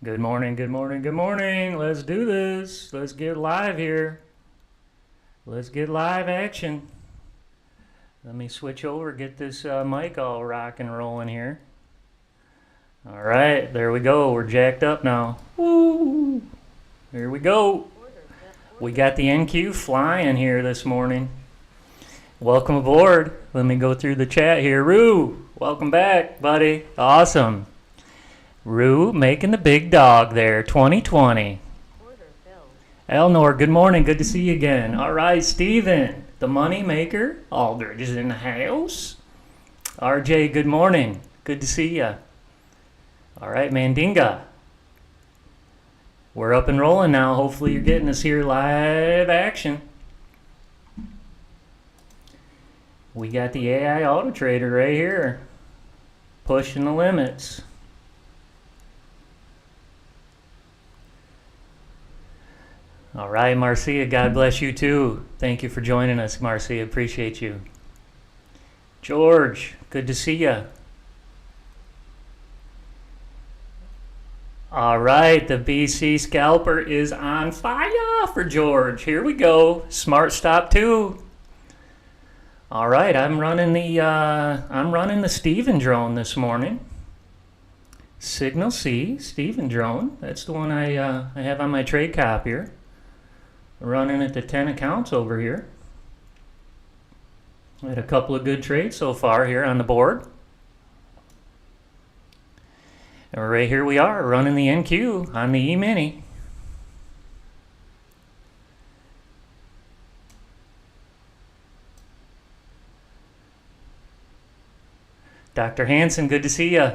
Good morning, good morning, good morning. Let's do this. Let's get live here. Let's get live action. Let me switch over, get this mic all rock and rolling here. All right, there we go. We're jacked up now. Woo! Here we go. We got the NQ flying here this morning. Welcome aboard. Let me go through the chat here. Rue, welcome back, buddy. Awesome. Rue making the big dog there, 2020. Elnor, good morning. Good to see you again. All right, Steven, the money maker. Aldridge is in the house. RJ, good morning. Good to see you. All right, Mandinga. We're up and rolling now. Hopefully you're getting us here live action. We got the AI Auto Trader right here. Pushing the limits. All right, Marcia, God bless you too. Thank you for joining us, Marcia. Appreciate you. George, good to see you. All right, the BC scalper is on fire for George. Here we go. Smart stop 2. All right, I'm running the Steven drone this morning. Signal C, Steven drone. That's the one I have on my trade copier. Running it to 10 accounts over here. I had a couple of good trades so far here on the board. And right here we are running the NQ on the E-mini. Dr. Hanson, good to see you.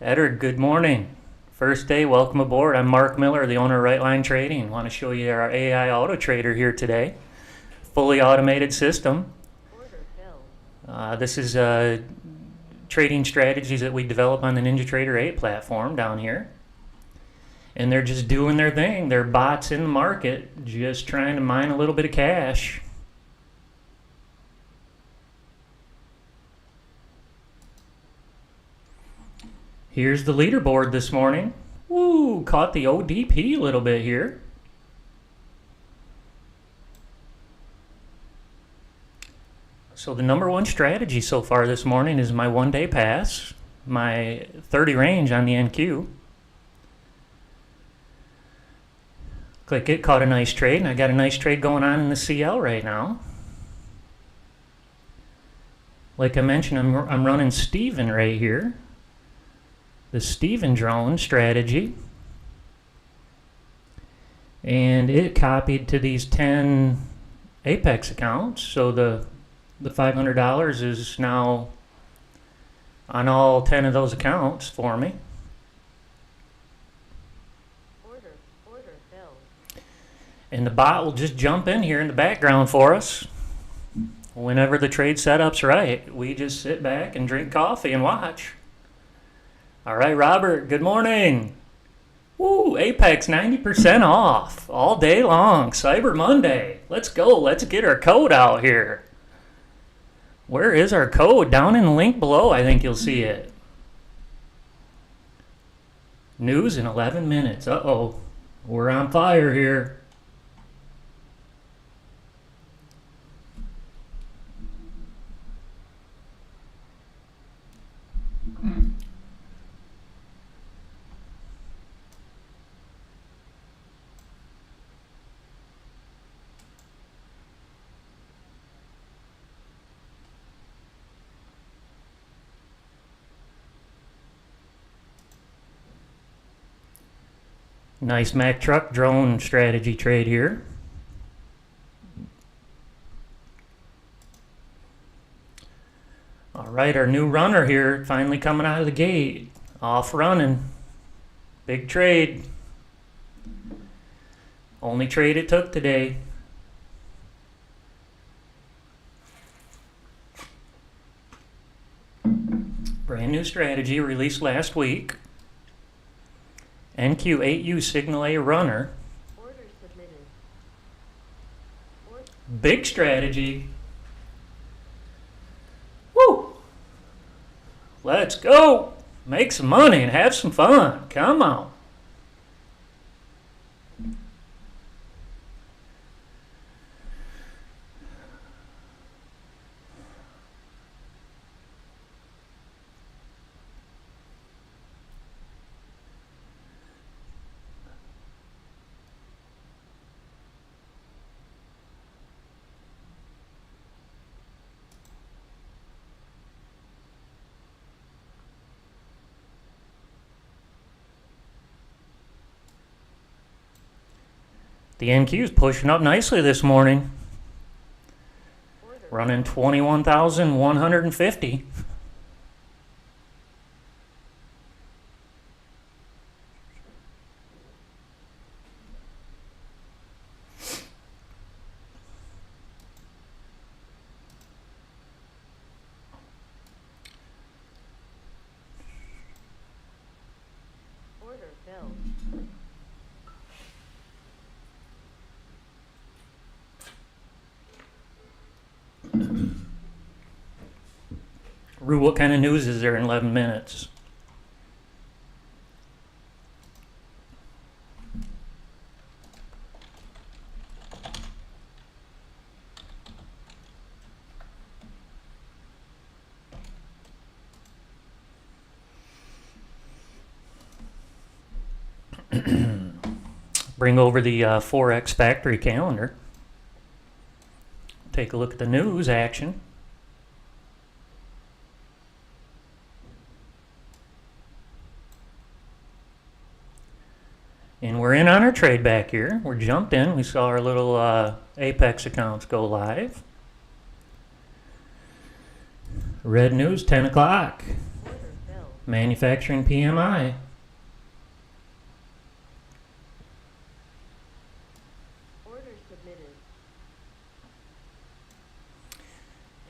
Edward, good morning. First day, welcome aboard. I'm Mark Miller, the owner of Right Line Trading. Want to show you our AI Auto Trader here today. Fully automated system. This is trading strategies that we develop on the NinjaTrader 8 platform down here. And they're just doing their thing. They're bots in the market, just trying to mine a little bit of cash. Here's the leaderboard this morning. Woo, caught the ODP a little bit here. So the number one strategy so far this morning is my one-day pass, my 30 range on the NQ. Click it, caught a nice trade, and I got a nice trade going on in the CL right now. Like I mentioned, I'm running Steven right here. The Steven drone strategy, and it copied to these 10 Apex accounts, so the $500 is now on all 10 of those accounts for me. Order filled. And the bot will just jump in here in the background for us whenever the trade setup's right. We just sit back and drink coffee and watch. All right, Robert, good morning. Woo, Apex 90% off all day long. Cyber Monday. Let's go. Let's get our code out here. Where is our code? Down in the link below, I think you'll see it. News in 11 minutes. Uh-oh. We're on fire here. Nice Mack truck drone strategy trade here. All right, our new runner here finally coming out of the gate. Off running. Big trade. Only trade it took today. Brand new strategy released last week. NQ8U Signal A runner. Order submitted. Big strategy. Woo! Let's go. Make some money and have some fun. Come on. The NQ is pushing up nicely this morning. Running 21,150. Order filled. Rue, what kind of news is there in 11 minutes? Bring over the Forex factory calendar. Take a look at the news action. And we're in on our trade back here. We're jumped in. We saw our little Apex accounts go live. Red news, 10 o'clock. Order filled. Manufacturing PMI. Order submitted.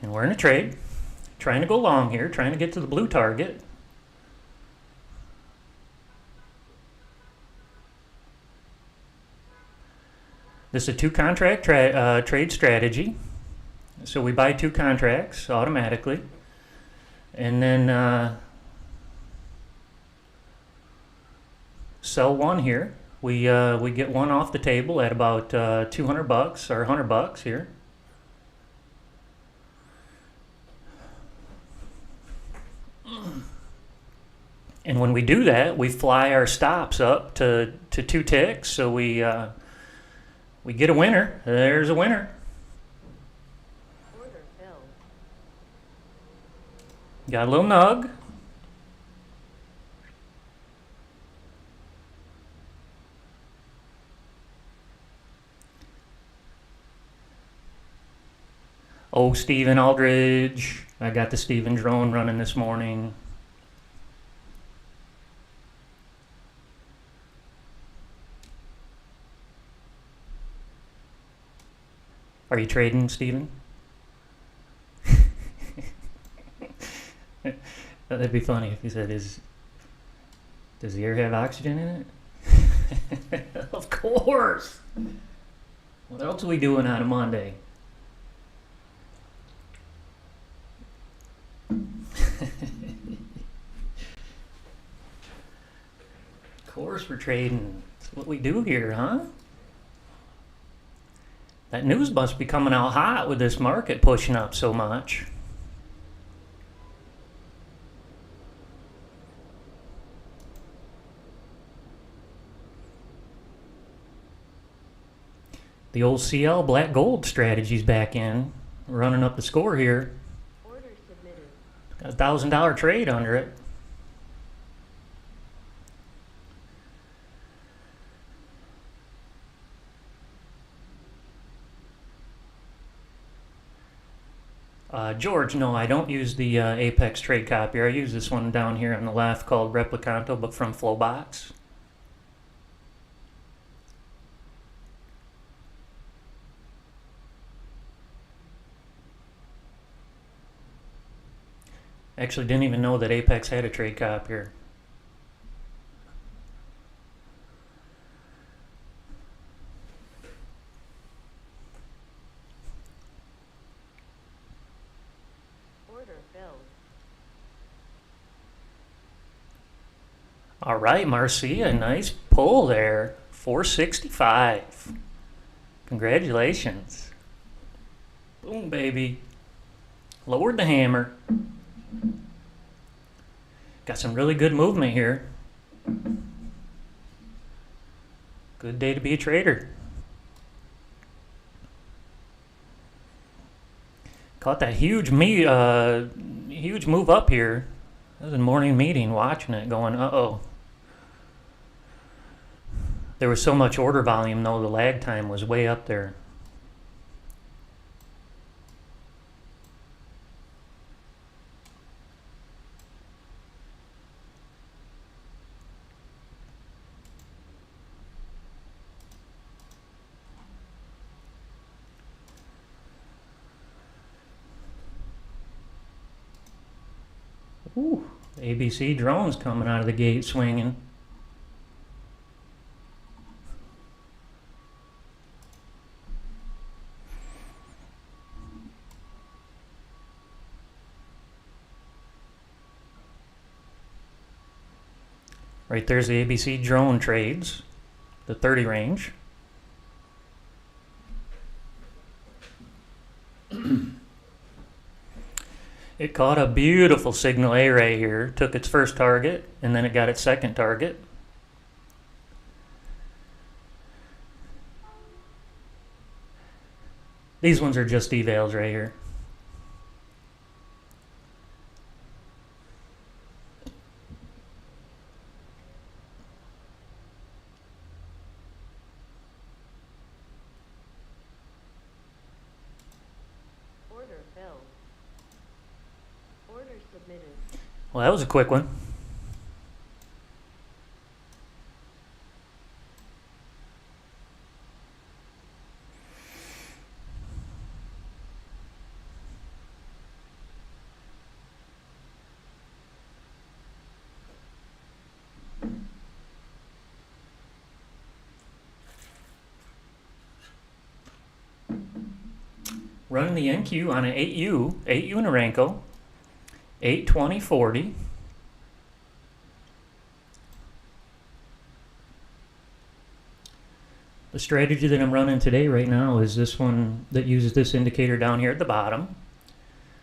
And we're in a trade. Trying to go long here. Trying to get to the blue target. This is a two-contract trade strategy. So we buy two contracts automatically. And then sell one here. We get one off the table at about $200 or $100 here. And when we do that, we fly our stops up to 2 ticks. So we get a winner. There's a winner. Order filled. Got a little nug. Oh, Stephen Aldridge. I got the Stephen drone running this morning. Are you trading, Stephen? That'd be funny if you said, does the air have oxygen in it? Of course. What else are we doing on a Monday? Of course we're trading. That's what we do here, huh? That news must be coming out hot with this market pushing up so much. The old CL black gold strategy's back in, running up the score here. Order submitted. Got a $1,000 trade under it. George, no, I don't use the Apex trade copier. I use this one down here on the left called Replicanto, but from Flowbox. Actually, didn't even know that Apex had a trade copier. Order filled. All right, Marcia, nice pull there. 465. Congratulations. Boom, baby. Lowered the hammer. Got some really good movement here. Good day to be a trader. Caught that huge move up here. I was in morning meeting watching it going, uh-oh. There was so much order volume, though, the lag time was way up there. Ooh, ABC drones coming out of the gate swinging. Right there's the ABC drone trades, the 30 range. It caught a beautiful signal A right here, took its first target, and then it got its second target. These ones are just evals right here. Order filled. Order submitted. Well, that was a quick one. Running the NQ on an 8U Narenko, 820.40. The strategy that I'm running today right now is this one that uses this indicator down here at the bottom.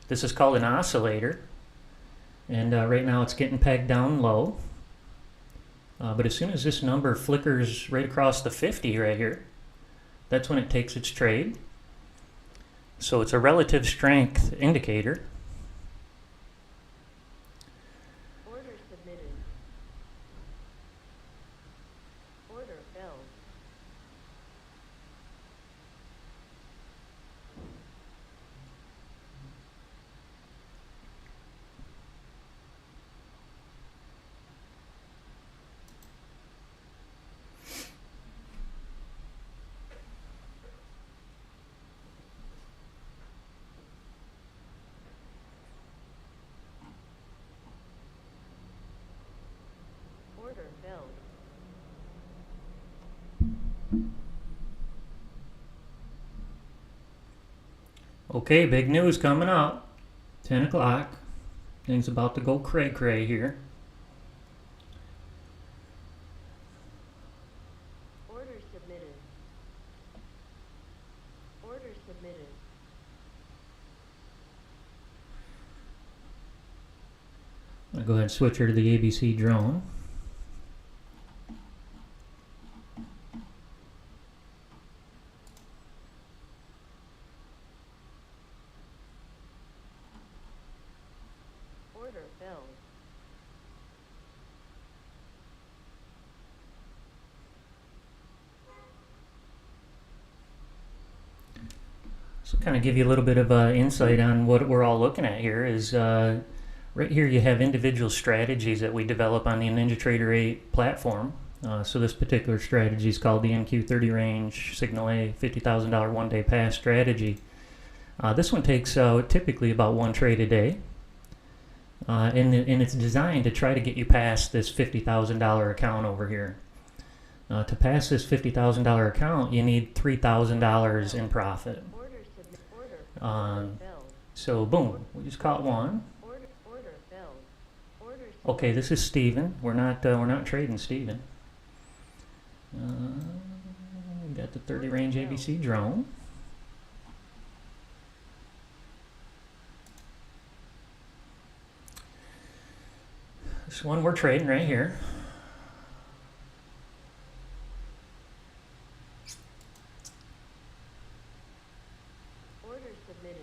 This is called an oscillator, and right now it's getting pegged down low. But as soon as this number flickers right across the 50 right here, that's when it takes its trade. So it's a relative strength indicator. Order submitted. Order filled. Order filled. Okay, big news coming up. 10 o'clock. Things about to go cray-cray here. Order submitted. Order submitted. I'll go ahead and switch her to the ABC drone. Order filled. So kind of give you a little bit of insight on what we're all looking at here is right here you have individual strategies that we develop on the NinjaTrader 8 platform. So this particular strategy is called the NQ30 range signal A $50,000 one-day pass strategy. This one takes typically about one trade a day. And it's designed to try to get you past this $50,000 account over here. To pass this $50,000 account, you need $3,000 in profit. Order submitted. Order filled. So boom, we just caught one. Order filled. Order Okay, this is Steven. We're not trading Steven. We got the 30 range ABC drone. This one we're trading right here. Order submitted.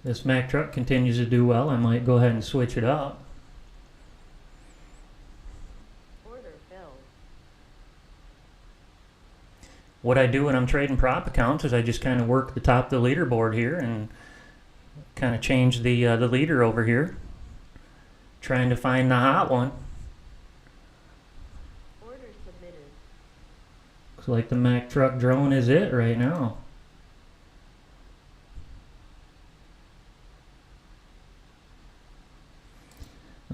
This Mack truck continues to do well. I might go ahead and switch it up. Order filled. What I do when I'm trading prop accounts is I just kind of work the top of the leaderboard here and kind of change the leader over here, trying to find the hot one. Order submitted. Looks like the Mack truck drone is it right now.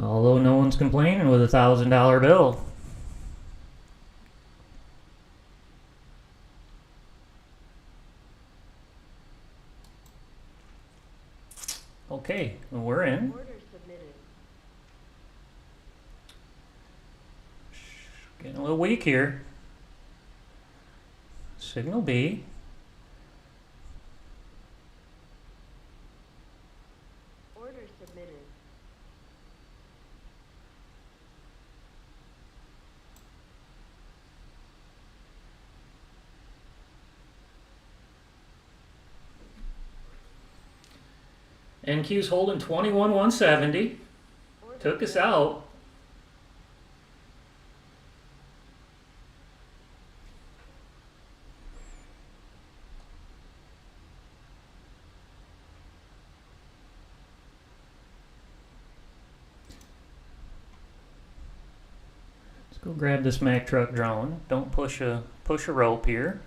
Although no one's complaining with a $1,000 bill. Okay, we're in. Order submitted. Getting a little weak here. Signal B. Order submitted. NQ's holding 21,170. Order Took us filled. out. Let's go grab this Mack truck drone. Don't push a rope here.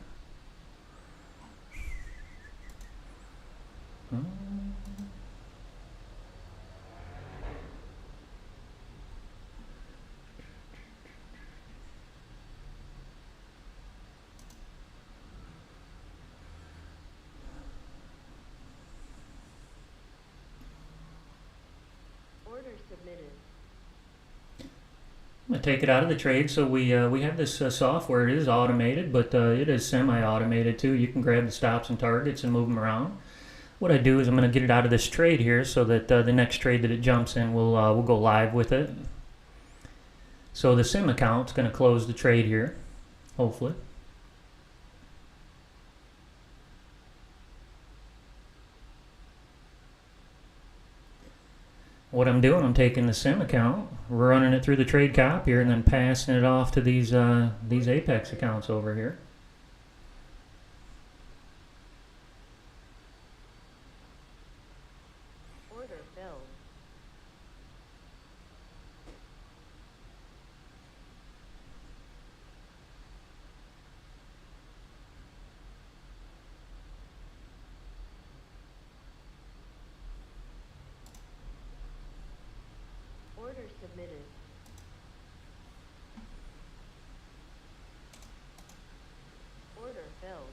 Order submitted. I'm going to take it out of the trade. So we have this software. It is automated, but it is semi-automated too. You can grab the stops and targets and move them around. What I do is I'm going to get it out of this trade here so that the next trade that it jumps in, we'll go live with it. So the sim account's going to close the trade here, hopefully. What I'm doing, I'm taking the sim account, running it through the trade copier, and then passing it off to these Apex accounts over here. Order filled. Order submitted. Order filled.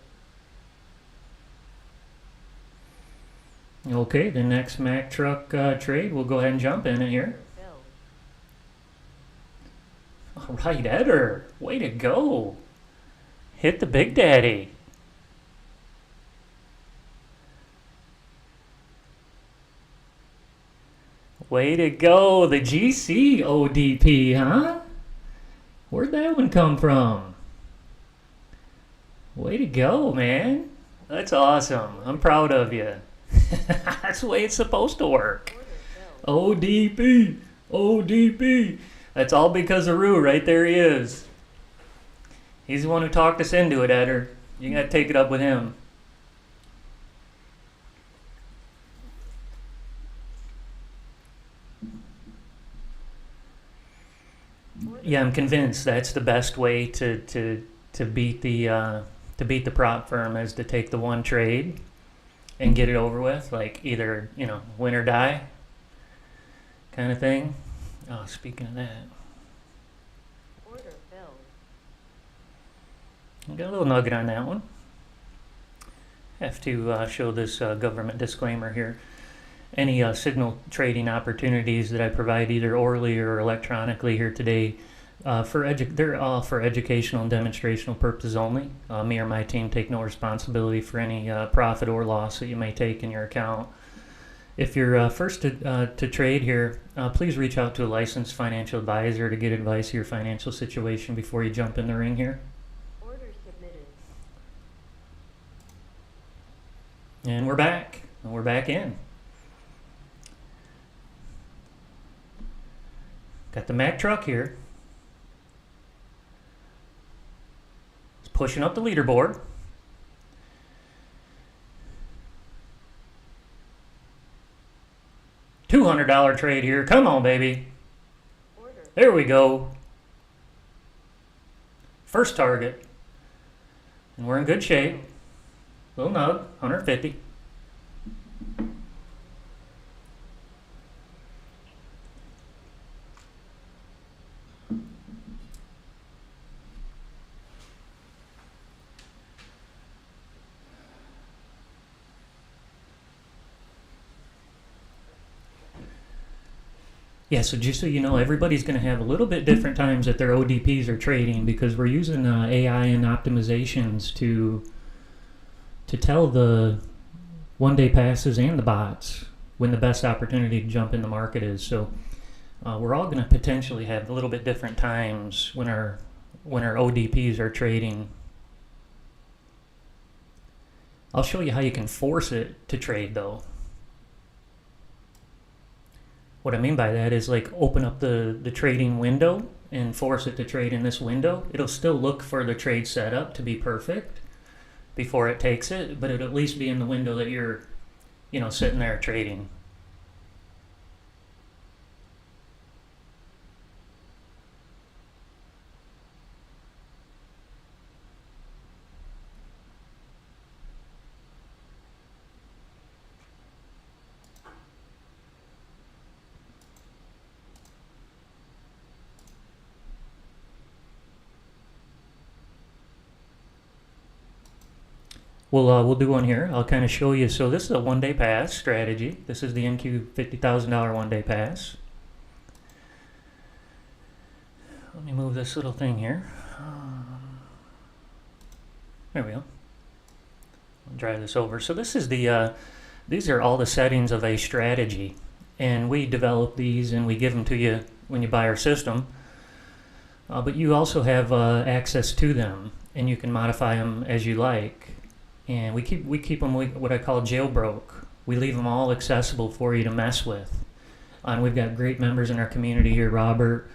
Okay, the next Mack truck trade, we'll go ahead and jump in it here. Order filled. All right, Eder, way to go. Hit the Big Daddy. Way to go, the GC ODP, huh? Where'd that one come from? Way to go, man. That's awesome. I'm proud of you. That's the way it's supposed to work. Order filled. ODP, ODP. That's all because of Rue. Right there he is. He's the one who talked us into it, Eder. You gotta take it up with him. Yeah, I'm convinced that's the best way to beat the prop firm is to take the one trade and get it over with, like either win or die kind of thing. Oh, speaking of that, Order filled. I got a little nugget on that one. have to show this government disclaimer here. Any signal trading opportunities that I provide either orally or electronically here today, they're all for educational and demonstrational purposes only. Me or my team take no responsibility for any profit or loss that you may take in your account. If you're first to trade here, please reach out to a licensed financial advisor to get advice of your financial situation before you jump in the ring here. Order submitted. And we're back. We're back in. Got the Mack truck here. It's pushing up the leaderboard. $200 trade here. Come on, baby. Order. There we go. First target. And we're in good shape. Little nug, 150. Yeah, so just so you know, everybody's going to have a little bit different times that their ODPs are trading because we're using AI and optimizations to tell the one-day passes and the bots when the best opportunity to jump in the market is. So we're all going to potentially have a little bit different times when our ODPs are trading. I'll show you how you can force it to trade though. What I mean by that is like open up the trading window and force it to trade in this window. It'll still look for the trade setup to be perfect before it takes it, but it'll at least be in the window that you're, sitting there trading. We'll do one here. I'll kind of show you. So this is a one-day pass strategy. This is the NQ $50,000 one-day pass. Let me move this little thing here. There we go. I'll drive this over. So this is these are all the settings of a strategy, and we develop these and we give them to you when you buy our system. But you also have access to them, and you can modify them as you like. And we keep them what I call jailbroke. We leave them all accessible for you to mess with. And we've got great members in our community here, Robert,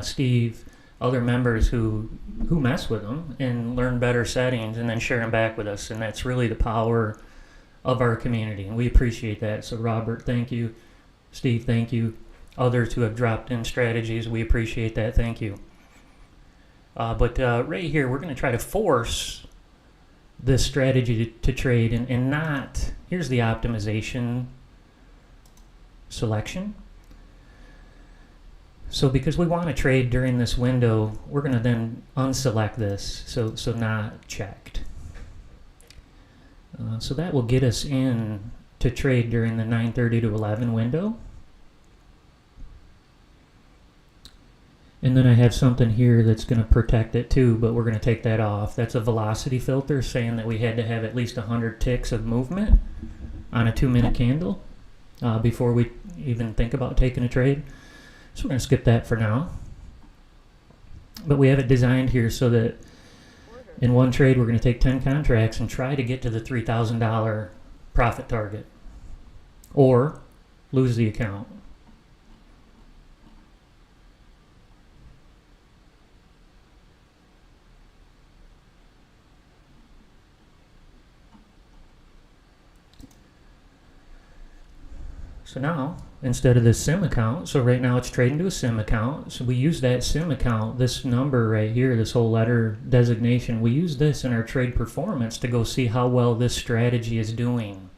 Steve, other members who mess with them and learn better settings and then share them back with us. And that's really the power of our community. And we appreciate that. So Robert, thank you. Steve, thank you. Others who have dropped in strategies, we appreciate that. Thank you. But right here, we're going to try to force this strategy to trade and not, here's the optimization selection. So because we want to trade during this window, we're going to then unselect this, so not checked. So that will get us in to trade during the 9:30 to 11 window. And then I have something here that's going to protect it too, but we're going to take that off. That's a velocity filter saying that we had to have at least 100 ticks of movement on a 2-minute candle before we even think about taking a trade. So we're going to skip that for now. But we have it designed here so that in one trade we're going to take 10 contracts and try to get to the $3,000 profit target or lose the account. So now, instead of this SIM account, so right now it's trading to a SIM account, so we use that SIM account, this number right here, this whole letter designation, we use this in our trade performance to go see how well this strategy is doing.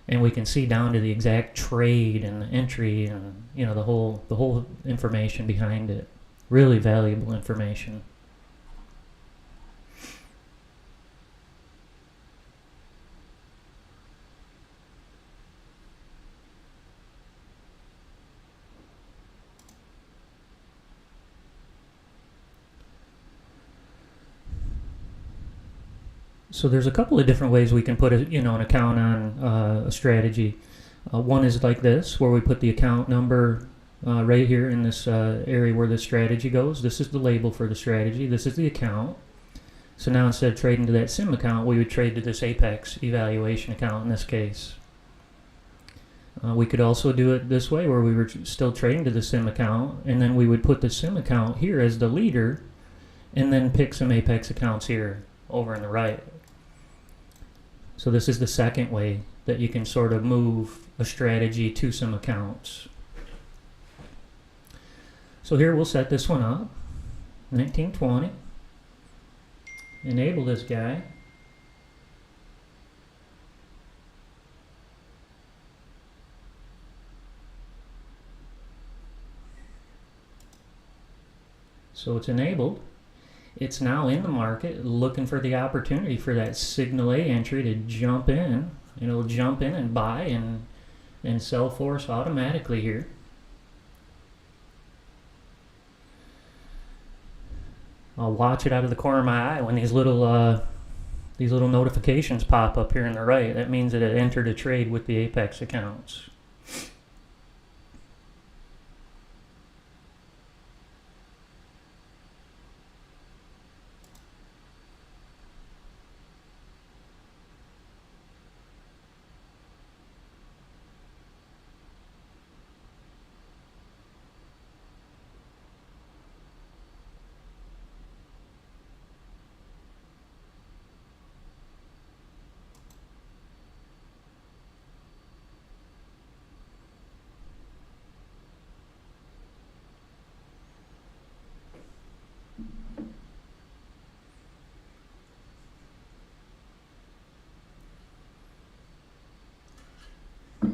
And we can see down to the exact trade and the entry and the whole information behind it. Really valuable information. So there's a couple of different ways we can put an account on a strategy. One is like this, where we put the account number right here in this area where the strategy goes. This is the label for the strategy. This is the account. So now instead of trading to that SIM account, we would trade to this Apex evaluation account in this case. We could also do it this way, where we were still trading to the SIM account, and then we would put the SIM account here as the leader, and then pick some Apex accounts here over on the right. So this is the second way that you can sort of move a strategy to some accounts. So here we'll set this one up, 1920. Enable this guy. So it's enabled. It's now in the market looking for the opportunity for that signal A entry to jump in. It'll jump in and buy and sell for us automatically here. I'll watch it out of the corner of my eye when these little notifications pop up here on the right. That means that it entered a trade with the Apex accounts.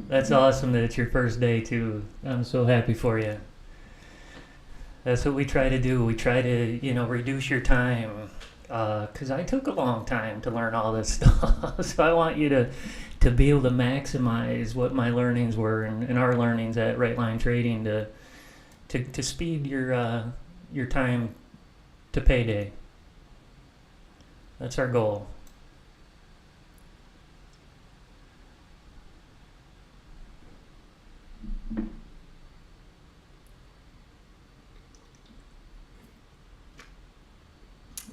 That's awesome that it's your first day too. I'm so happy for you. That's what we try to do. We try to, reduce your time. Because I took a long time to learn all this stuff. So I want you to be able to maximize what my learnings were and our learnings at Right Line Trading to speed your time to payday. That's our goal.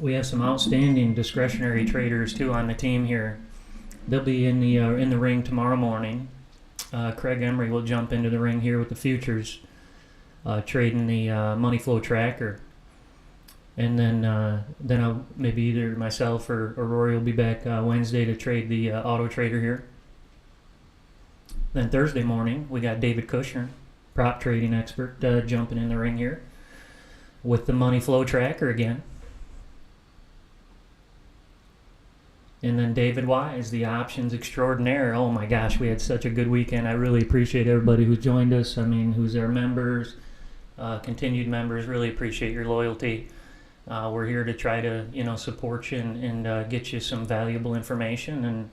We have some outstanding discretionary traders too on the team here. They'll be in the ring tomorrow morning. Craig Emery will jump into the ring here with the futures, trading the money flow tracker, and then I'll maybe either myself or Rory will be back Wednesday to trade the auto trader here. Then Thursday morning we got David Kushner, prop trading expert, jumping in the ring here with the money flow tracker again. And then David Wise, the options extraordinaire. Oh my gosh, we had such a good weekend. I really appreciate everybody who joined us. I mean, who's our members, continued members. Really appreciate your loyalty. We're here to try to, support you and get you some valuable information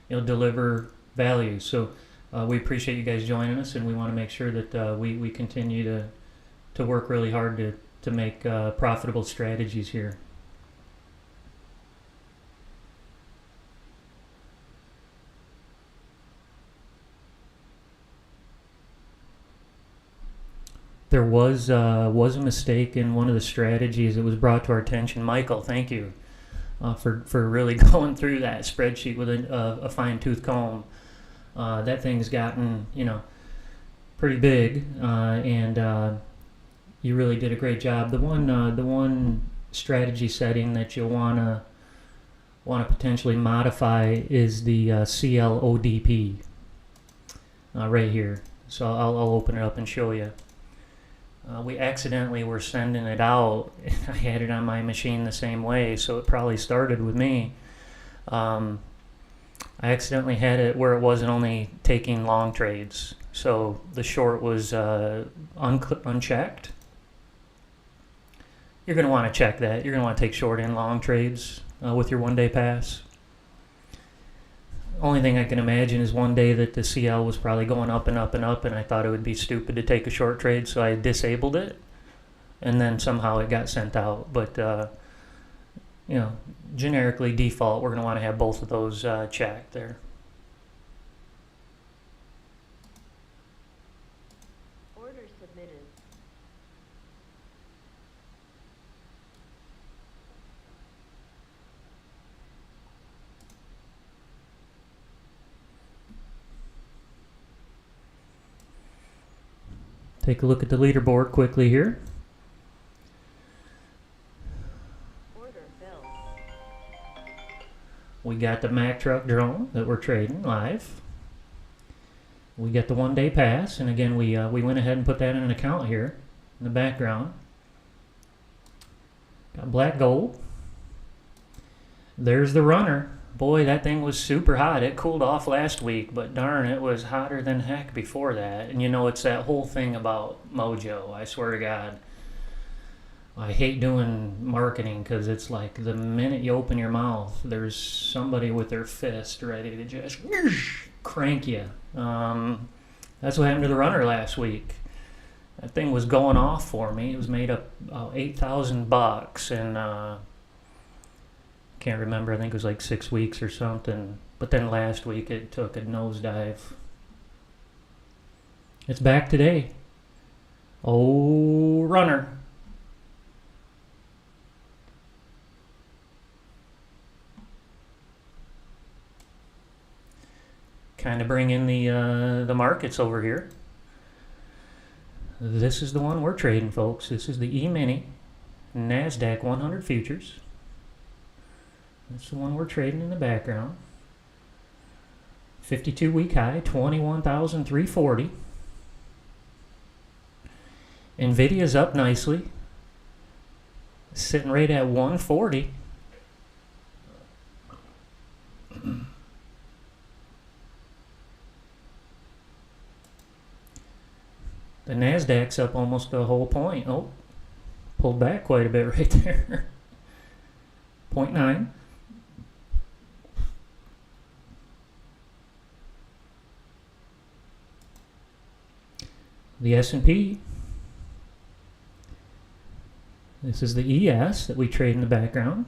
and deliver value. So we appreciate you guys joining us, and we want to make sure that we continue to work really hard to make profitable strategies here. There was a mistake in one of the strategies that was brought to our attention. Michael, thank you for really going through that spreadsheet with a fine-tooth comb. That thing's gotten pretty big, and you really did a great job. The one strategy setting that you'll wanna potentially modify is the CLODP right here. So I'll open it up and show you. We accidentally were sending it out, and I had it on my machine the same way, so it probably started with me. I accidentally had it where it wasn't only taking long trades, so the short was unchecked. You're going to want to check that. You're going to want to take short and long trades with your one-day pass. Only thing I can imagine is one day that the CL was probably going up and up and up, and I thought it would be stupid to take a short trade, so I disabled it, and then somehow it got sent out. But you know, generically default, we're going to want to have both of those checked there. Order submitted. Take a look at the leaderboard quickly here. Order filled. We got the Mack truck drone that we're trading live. We got the 1 day pass, and again we went ahead and put that in an account here in the background. Got black gold. There's the runner. Boy, that thing was super hot. It cooled off last week, but darn, it was hotter than heck before that. And you know, it's that whole thing about mojo. I swear to God, I hate doing marketing because it's like the minute you open your mouth, there's somebody with their fist ready to just crank you. That's what happened to the runner last week. That thing was going off for me. It was made up $8,000, and can't remember. I think it was like 6 weeks or something. But then last week it took a nosedive. It's back today. Oh, runner. Kind of bring in the markets over here. This is the one we're trading, folks. This is the E-mini NASDAQ 100 futures. That's the one we're trading in the background. 52-week high, 21,340. Nvidia's up nicely, sitting right at 140. The NASDAQ's up almost a whole point. Oh, pulled back quite a bit right there. 0.9. The S&P. This is the ES that we trade in the background.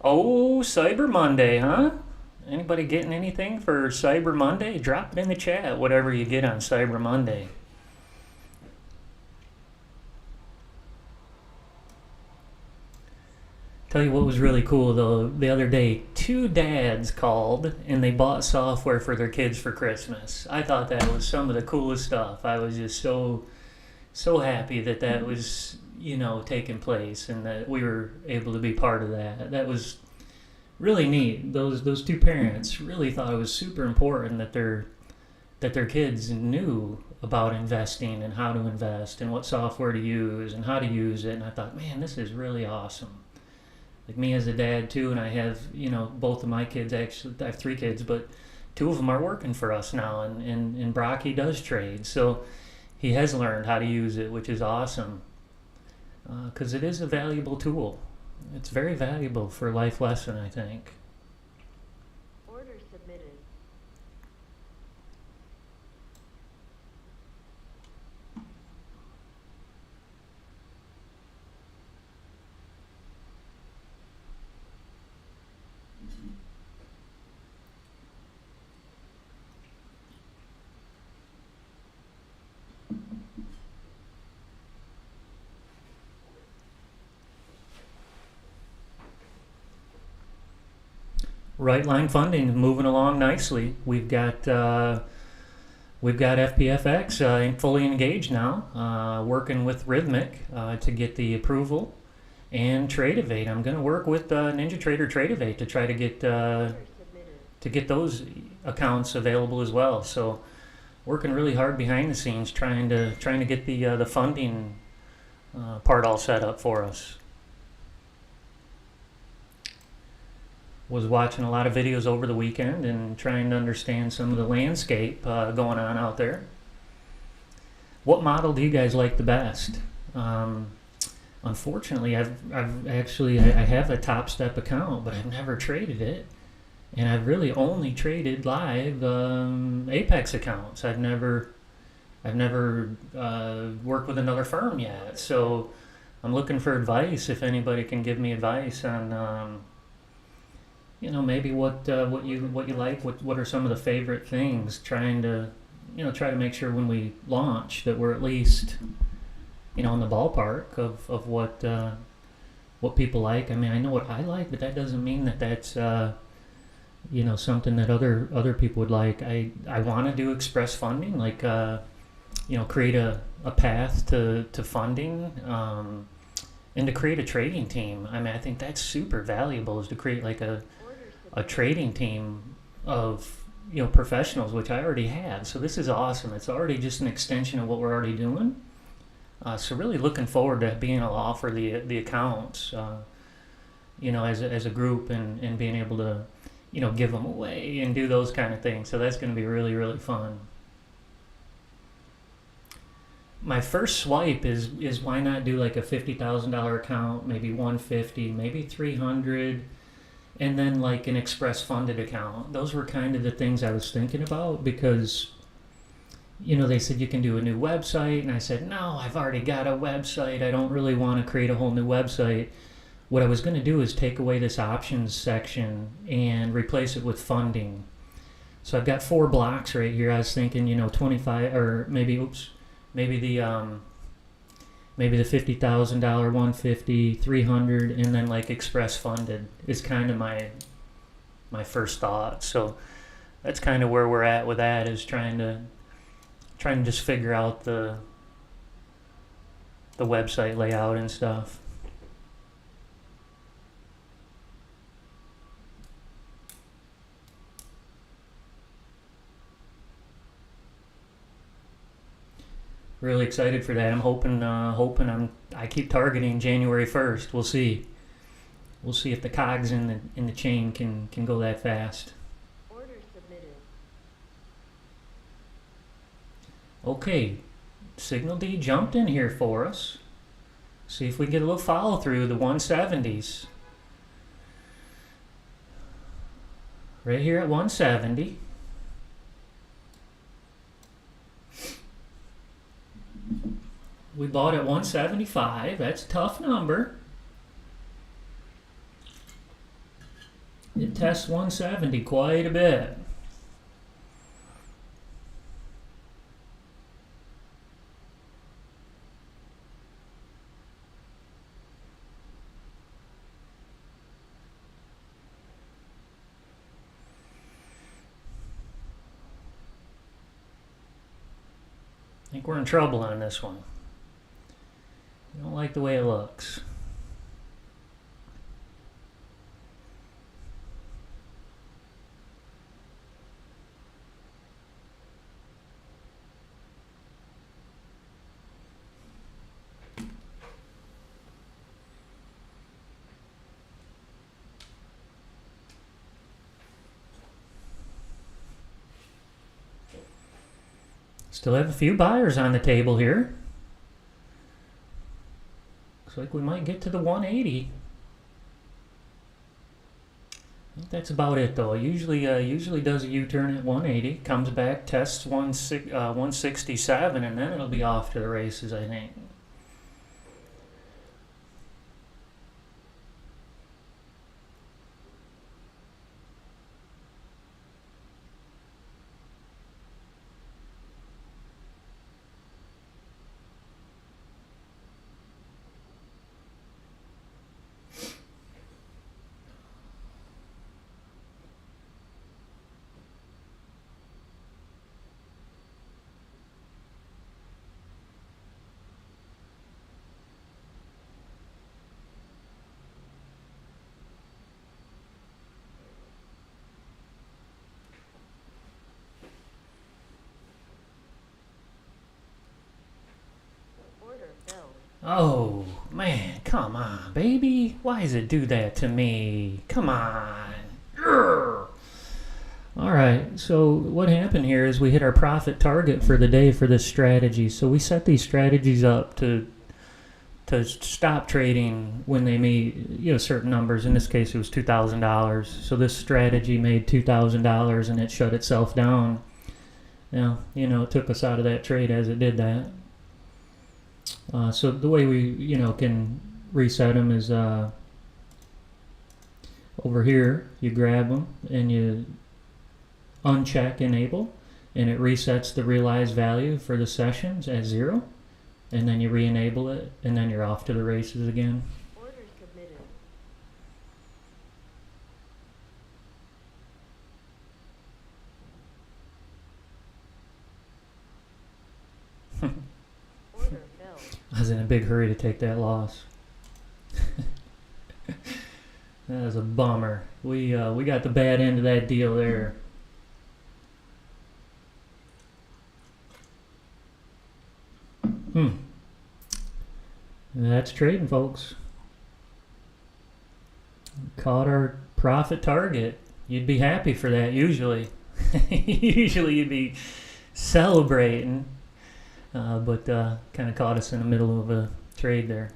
Oh, Cyber Monday, huh? Anybody getting anything for Cyber Monday? Drop it in the chat, whatever you get on Cyber Monday. Tell you what was really cool though, the other day, 2 dads called and they bought software for their kids for Christmas. I thought that was some of the coolest stuff. I was just so happy that that was, you know, taking place and that we were able to be part of that. That was really neat. Those 2 parents really thought it was super important that their kids knew about investing and how to invest and what software to use and how to use it. And I thought, man, this is really awesome. Like me as a dad too, and I have, you know, both of my kids, actually I have 3 kids, but 2 of them are working for us now, and Brock, he does trade, so he has learned how to use it, which is awesome, because it is a valuable tool. It's very valuable for a life lesson, I think. Order submitted. Right line funding moving along nicely. We've got FPFX fully engaged now, working with Rhythmic to get the approval, and Tradeovate. I'm going to work with NinjaTrader Tradeovate to try to get Order submitted. those accounts available as well. So working really hard behind the scenes, trying to get the funding part all set up for us. Was watching a lot of videos over the weekend and trying to understand some of the landscape going on out there. What model do you guys like the best? Unfortunately, I have a Top Step account, but I've never traded it, and I've really only traded live Apex accounts. I've never worked with another firm yet, so I'm looking for advice. If anybody can give me advice on, maybe what you like, what are some of the favorite things, trying to make sure when we launch that we're at least in the ballpark of what people like. I mean, I know what I like, but that doesn't mean that that's something that other people would like. I want to do express funding, like create a path to funding, and to create a trading team. I mean, I think that's super valuable, is to create like a trading team of professionals, which I already have. So this is awesome. It's already just an extension of what we're already doing. So really looking forward to being able to offer the accounts, as a group, and being able to give them away and do those kind of things. So that's going to be really, really fun. My first swipe is why not do like a $50,000 account, maybe 150, maybe 300, and then like an express funded account. Those were kind of the things I was thinking about, because they said you can do a new website, and I said, no, I've already got a website. I don't really want to create a whole new website. What I was going to do is take away this options section and replace it with funding. So I've got 4 blocks right here. I was thinking, 25, or maybe the $50,000, 150, 300, and then like express funded is kind of my first thought. So that's kind of where we're at with that, is trying to just figure out the website layout and stuff. Really excited for that. I'm hoping I keep targeting January 1st. We'll see. We'll see if the cogs in the chain can go that fast. Order submitted. Okay, Signal D jumped in here for us. See if we get a little follow through the 170s. Right here at 170. We bought at 175. That's a tough number. It tests 170 quite a bit. I think we're in trouble on this one. I don't like the way it looks. Still have a few buyers on the table here. Looks like we might get to the 180. I think that's about it, though. Usually does a U-turn at 180, comes back, tests 167, and then it'll be off to the races, I think. Oh, man, come on, baby. Why does it do that to me? Come on. Urgh. All right, so what happened here is we hit our profit target for the day for this strategy. So we set these strategies up to to stop trading when they meet certain numbers. In this case, it was $2,000. So this strategy made $2,000 and it shut itself down. Now, it took us out of that trade as it did that. So the way we, can reset them is over here, you grab them and you uncheck enable, and it resets the realized value for the sessions at 0, and then you re-enable it, and then you're off to the races again. Order submitted. Order filled. I was in a big hurry to take that loss. That was a bummer. We got the bad end of that deal there. That's trading, folks. Caught our profit target. You'd be happy for that usually. Usually you'd be celebrating, but kind of caught us in the middle of a trade there.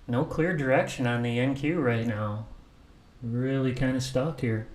No clear direction on the NQ right now. Really kind of stuck here.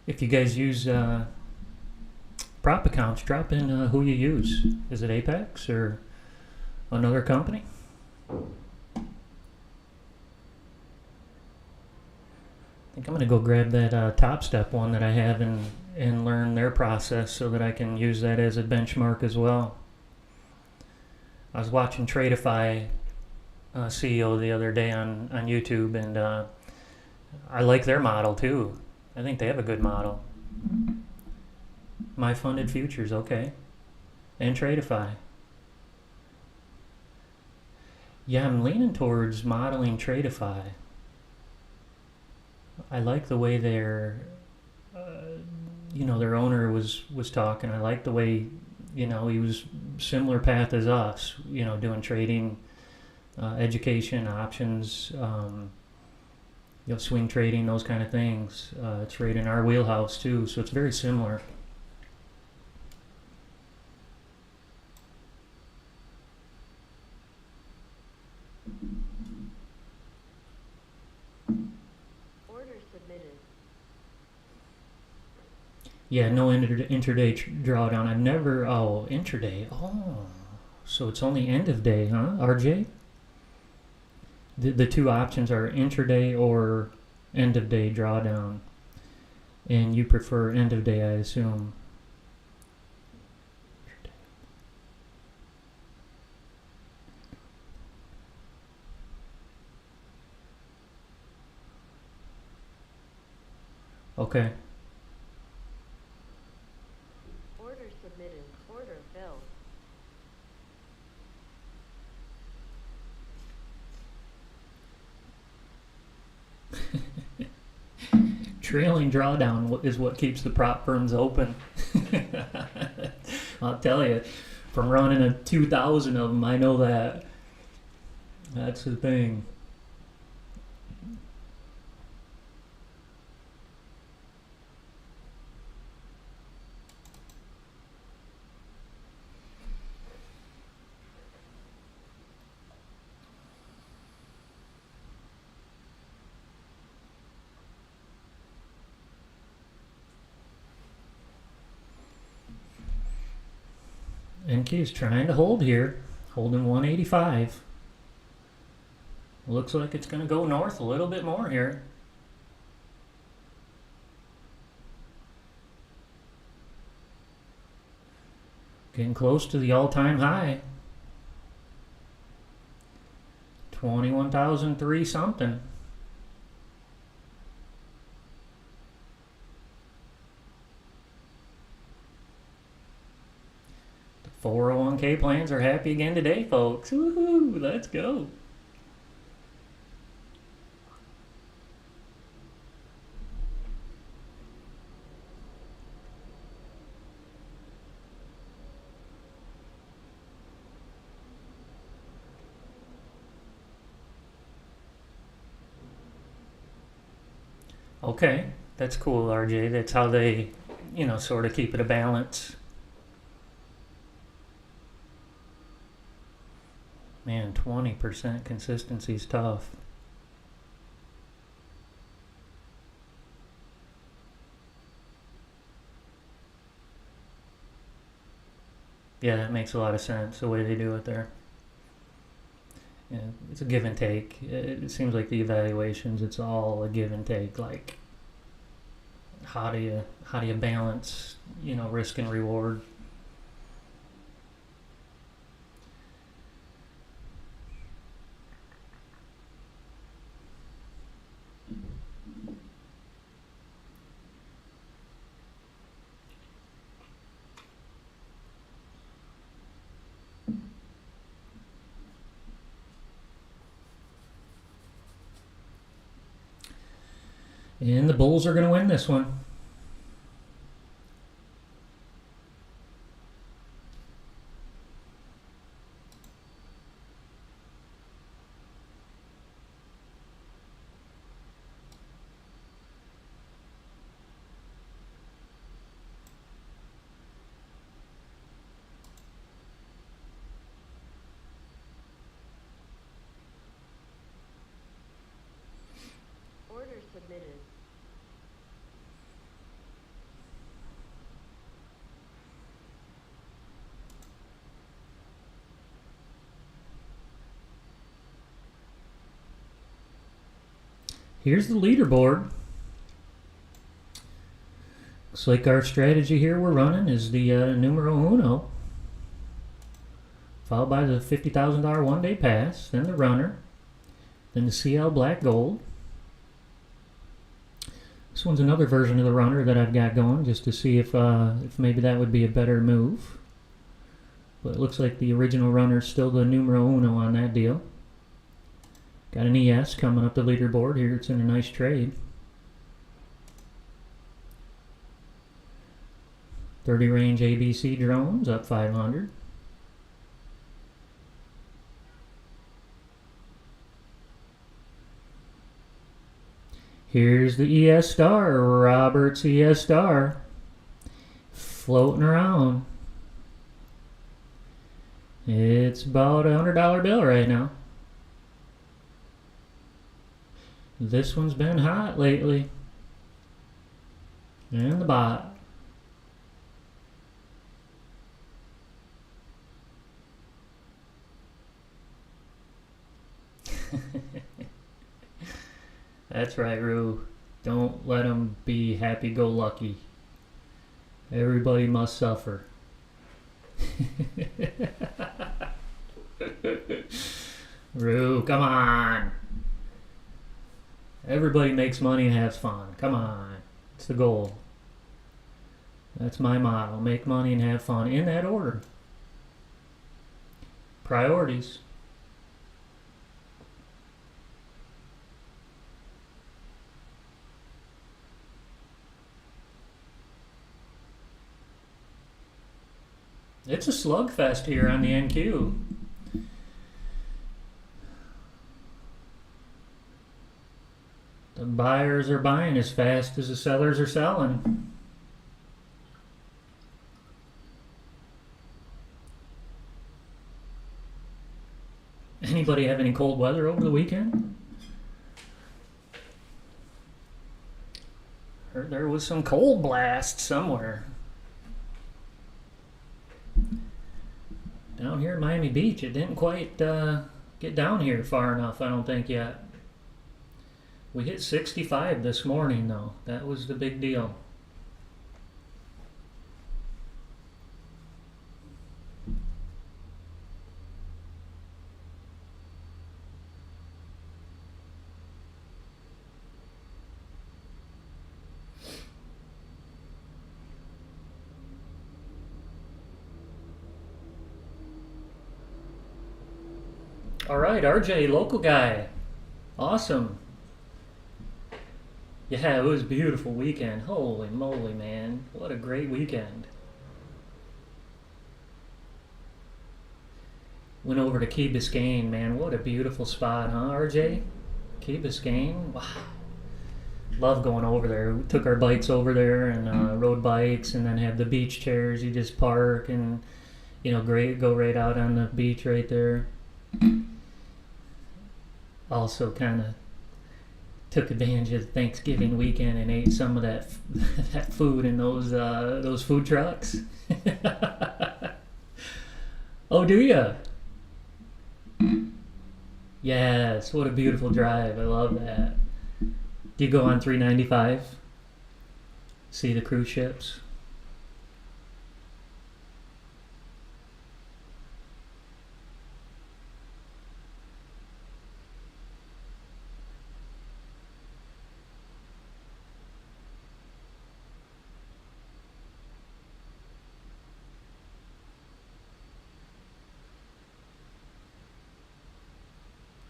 If you guys use prop accounts, drop in who you use. Is it Apex or another company? I think I'm going to go grab that Top Step one that I have and learn their process so that I can use that as a benchmark as well. I was watching Tradeify CEO the other day on YouTube, and I like their model too. I think they have a good model. My Funded Futures, okay. And Tradeify. Yeah, I'm leaning towards modeling Tradeify. I like the way their owner was talking. I like the way, he was similar path as us, doing trading, education, options, swing trading, those kind of things. It's right in our wheelhouse too, so it's very similar. Order submitted. Yeah, no intraday drawdown. I've never, intraday. Oh, so it's only end of day, huh, RJ? The two options are intraday or end of day drawdown. And you prefer end of day, I assume. Okay. Order submitted. Order filled. Trailing drawdown is what keeps the prop firms open. I'll tell you, from running a 2,000 of them. I know that. That's the thing. NQ is trying to hold here, holding 185. Looks like it's going to go north a little bit more here. Getting close to the all-time high. 21,003 something. The 401k plans are happy again today, folks. Woohoo! Let's go. Okay, that's cool, RJ. That's how they, sort of keep it a balance. Man, 20% consistency is tough. Yeah, that makes a lot of sense, the way they do it there. Yeah, it's a give and take. It seems like the evaluations, it's all a give and take. Like, how do you balance, risk and reward? And the Bulls are going to win this one. Order submitted. Here's the leaderboard. Looks like our strategy here we're running is the numero uno, followed by the $50,000 one-day pass, then the runner, then the CL Black Gold. This one's another version of the runner that I've got going, just to see if maybe that would be a better move. But it looks like the original runner's still the numero uno on that deal. Got an ES coming up the leaderboard here. It's in a nice trade. 30 range ABC drones up 500. Here's the ES Star, Robert's ES Star, floating around. It's about $100 bill right now. This one's been hot lately. And the bot. That's right, Rue. Don't let them be happy-go-lucky. Everybody must suffer. Rue, come on. Everybody makes money and has fun. Come on. It's the goal. That's my motto. Make money and have fun. In that order. Priorities. It's a slugfest here on the NQ. The buyers are buying as fast as the sellers are selling. Anybody have any cold weather over the weekend? Heard there was some cold blast somewhere. Down here at Miami Beach, it didn't quite get down here far enough, I don't think, yet. We hit 65 this morning, though. That was the big deal. All right, RJ, local guy. Awesome. Yeah, it was a beautiful weekend. Holy moly, man. What a great weekend. Went over to Key Biscayne, man. What a beautiful spot, huh, RJ? Key Biscayne? Wow. Love going over there. We took our bikes over there and rode bikes, and then have the beach chairs. You just park and, go right out on the beach right there. Also kind of took advantage of Thanksgiving weekend and ate some of that that food in those food trucks. Oh, do ya? Yes, what a beautiful drive. I love that. Do you go on 395? See the cruise ships?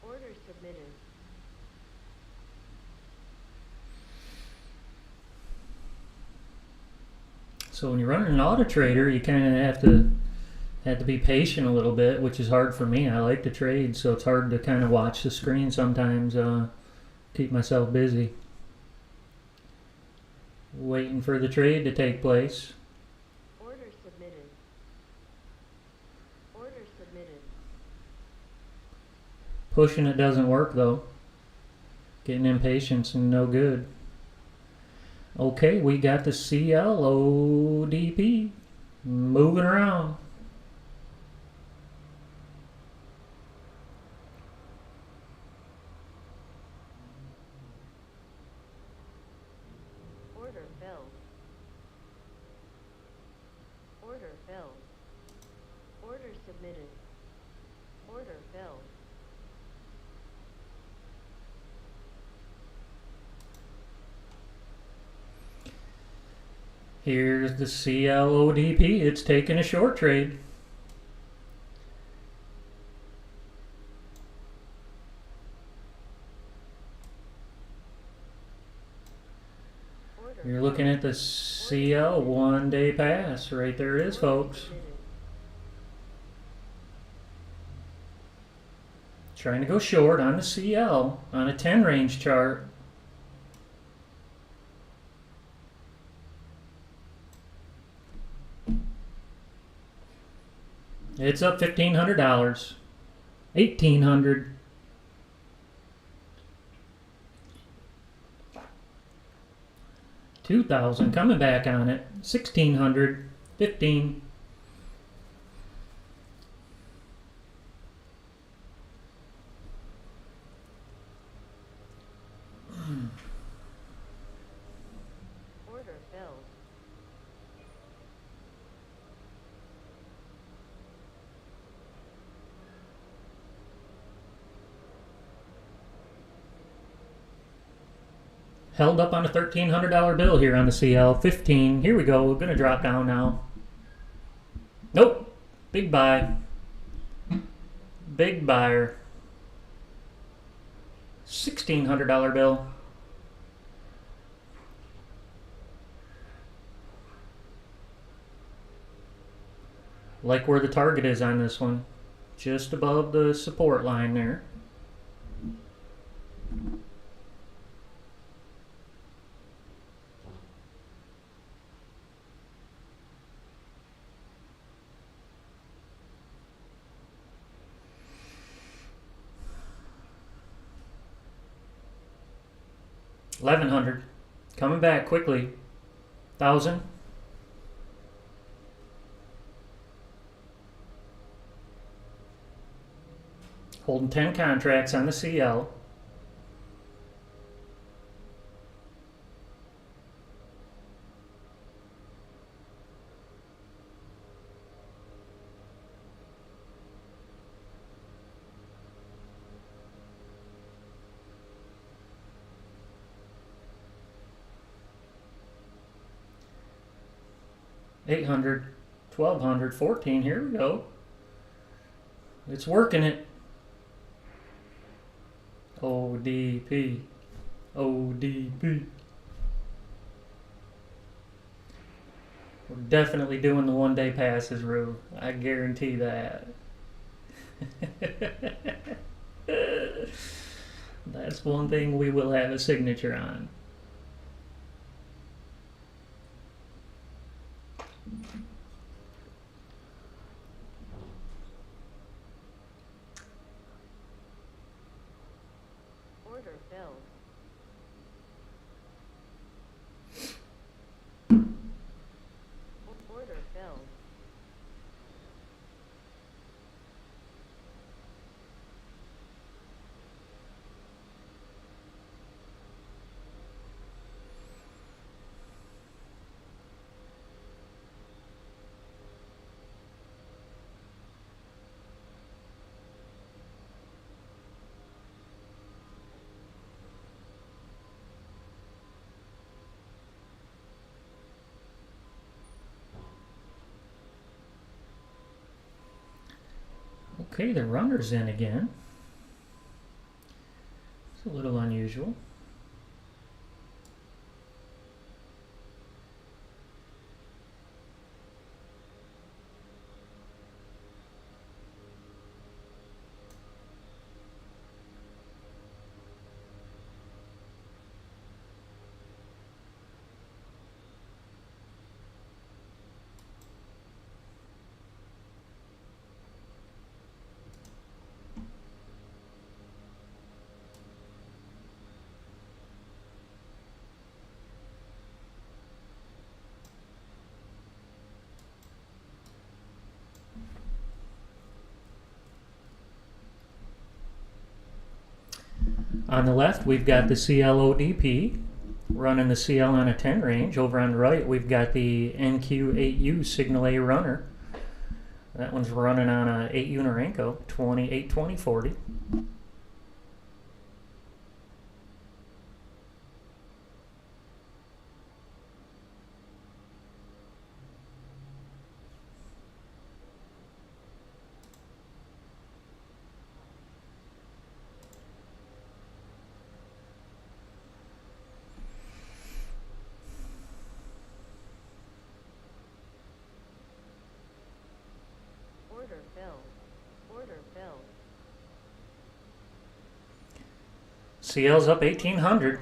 Order submitted. So when you're running an auto trader, you kind of have to be patient a little bit, which is hard for me. I like to trade, so it's hard to kind of watch the screen sometimes, keep myself busy. Waiting for the trade to take place. Order submitted. Order submitted. Pushing it doesn't work though. Getting impatient and no good. Okay, we got the CLODP moving around. Order filled. Order filled. Order submitted. Order filled. Here's the CLODP. It's taking a short trade. Order You're looking at the CL 1 day pass. Right there it is, folks. submitted. Trying to go short on the CL on a 10 range chart. It's up $1,500. $1,800. $2,000 coming back on it. $1,600. $15. Order filled. Held up on a $1,300 bill here on the CL. 15. Here we go. We're going to drop down now. Nope. Big buy. Big buyer. $1,600 bill. Like where the target is on this one. Just above the support line there. $1,100. Coming back quickly. 1,000. Holding 10 contracts on the CL. $800, $1,200, $1,400. Here we go. It's working it. ODP. ODP. We're definitely doing the one-day passes, Rue. I guarantee that. That's one thing we will have a signature on. Order filled. Order filled. Okay, the runner's in again. It's a little unusual. On the left, we've got the CLODP running the CL on a 10 range. Over on the right, we've got the NQ8U Signal A runner. That one's running on a 8U Norenko, 28, 20, 40. Order filled. Order filled. CL's up 1,800.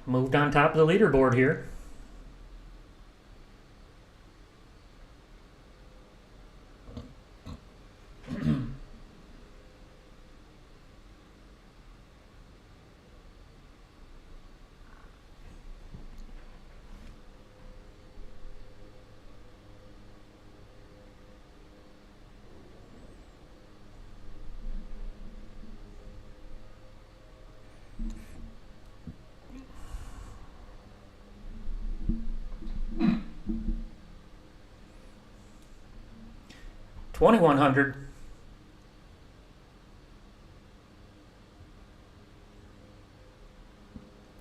Moved on top of the leaderboard here. $2,100.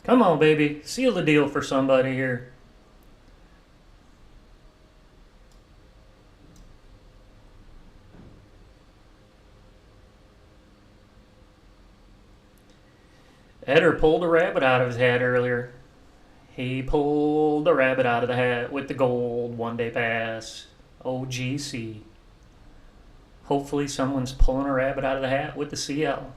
Come on, baby. Seal the deal for somebody here. Eder pulled a rabbit out of his hat earlier. He pulled the rabbit out of the hat with the gold one-day pass. OGC. Hopefully someone's pulling a rabbit out of the hat with the CL.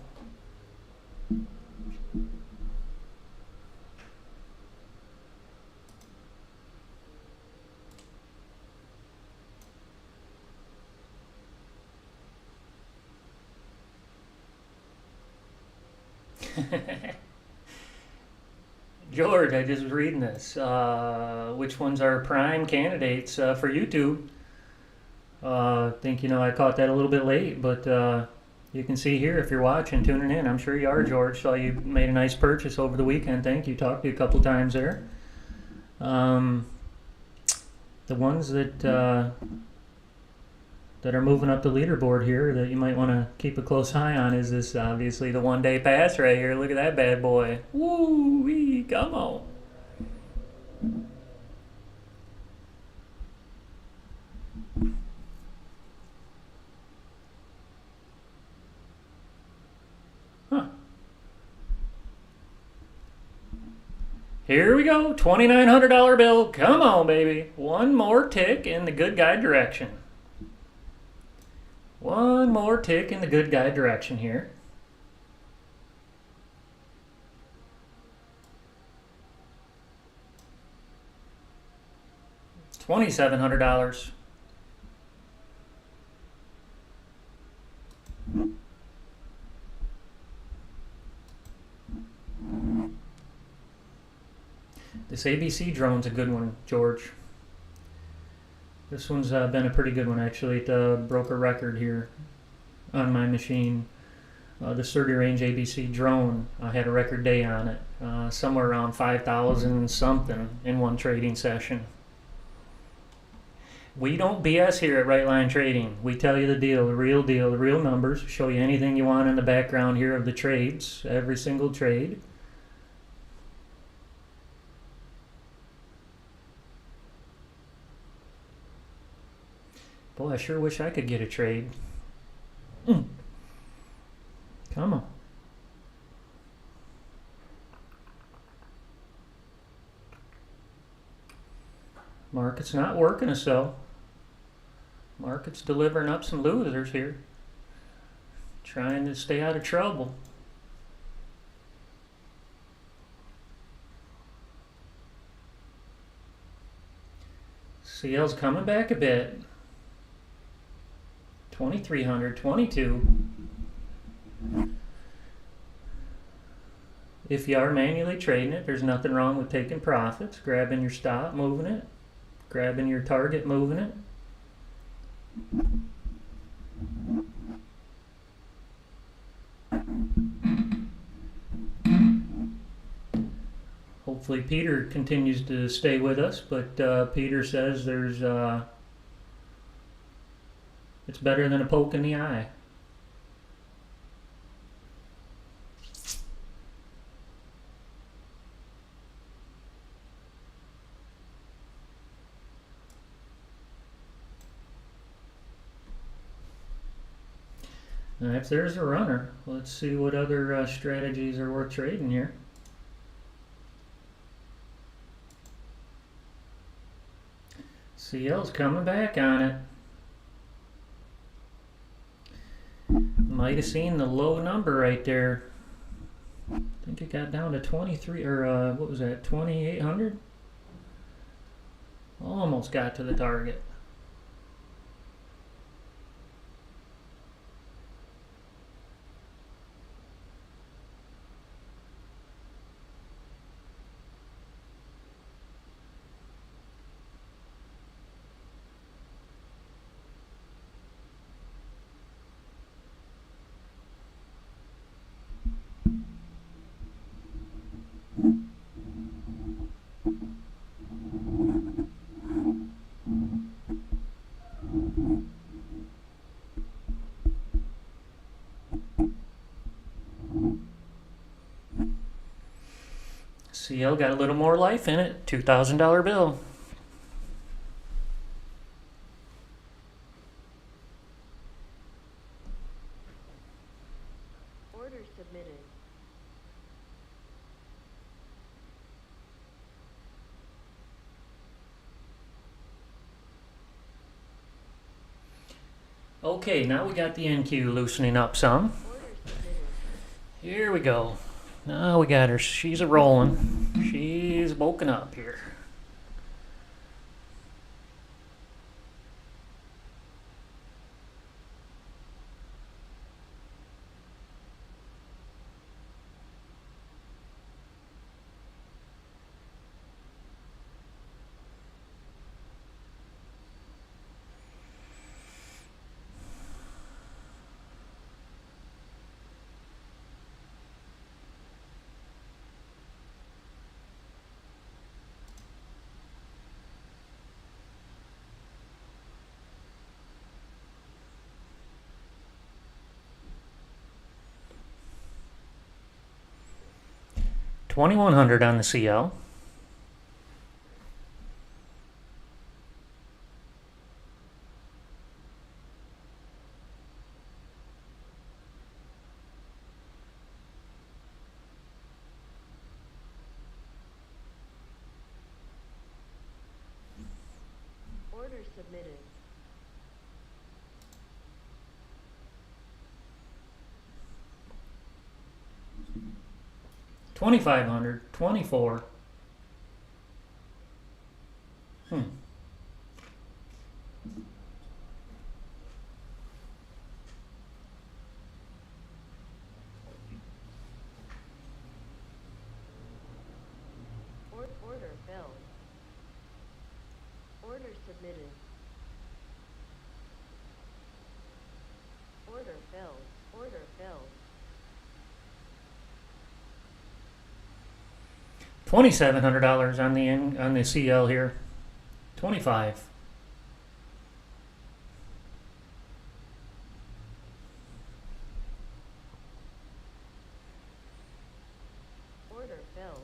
George, I just was reading this. Which ones are prime candidates for YouTube? I think, I caught that a little bit late, but you can see here if you're watching, tuning in. I'm sure you are, George. Saw you made a nice purchase over the weekend. Thank you. Talked to you a couple times there. The ones that are moving up the leaderboard here that you might want to keep a close eye on is this, obviously, the one-day pass right here. Look at that bad boy. Woo-wee, come on. Huh. Here we go, $2,900 bill. Come on, baby. One more tick in the good guy direction. One more tick in the good guy direction here. $2,700. This ABC drone's a good one, George. This one's been a pretty good one, actually. It broke a record here on my machine. The 30-range ABC drone had a record day on it, somewhere around 5,000 something in one trading session. We don't BS here at Right Line Trading. We tell you the deal, the real numbers, show you anything you want in the background here of the trades, every single trade. Boy, I sure wish I could get a trade. Come on. Market's not working us though. Market's delivering up some losers here. Trying to stay out of trouble. CL's coming back a bit. 2,300, 22. If you are manually trading it, there's nothing wrong with taking profits, grabbing your stop, moving it, grabbing your target, moving it. Hopefully Peter continues to stay with us, but Peter says there's it's better than a poke in the eye. Now, if there's a runner, let's see what other strategies are worth trading here. CL's coming back on it. Might have seen the low number right there. I think it got down to 23, or what was that, 2,800? Almost got to the target. CL got a little more life in it. $2,000 bill. Order submitted. Okay, now we got the NQ loosening up some. Order submitted. Here we go. Now we got her. She's a rolling. She's bulking up here. $2,100 on the CL. Order submitted. $2,500. 24. Order filled. Order submitted. Order filled. Order filled. $2,700 on the CL here. 25. Order filled.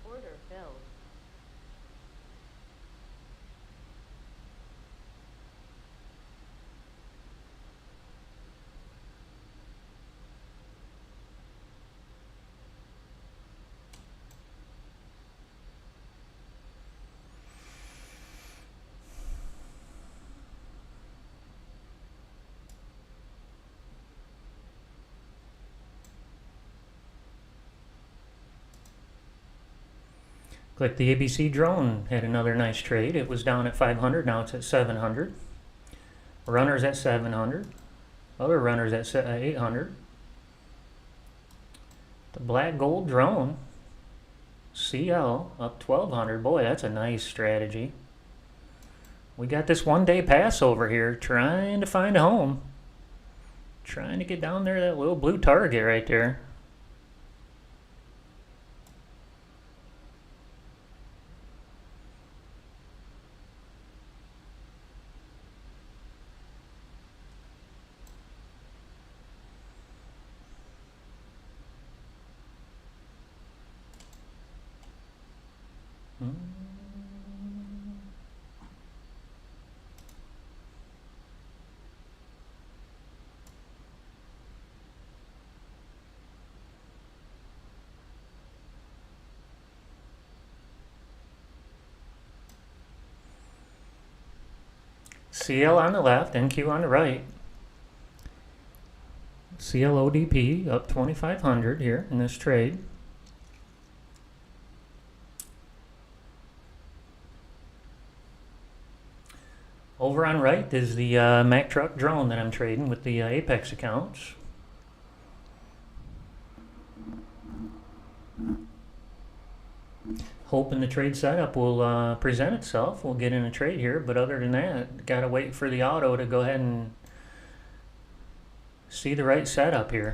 Order filled. Click the ABC drone. Had another nice trade. It was down at 500. Now it's at 700. Runners at 700. Other runners at 800. The black gold drone. CL up 1,200. Boy, that's a nice strategy. We got this one-day pass over here trying to find a home. Trying to get down there, that little blue target right there. CL on the left, NQ on the right. CLODP up 2,500 here in this trade. Over on right is the Mack truck drone that I'm trading with the Apex accounts. Hoping the trade setup will present itself. We'll get in a trade here, but other than that, gotta wait for the auto to go ahead and see the right setup here.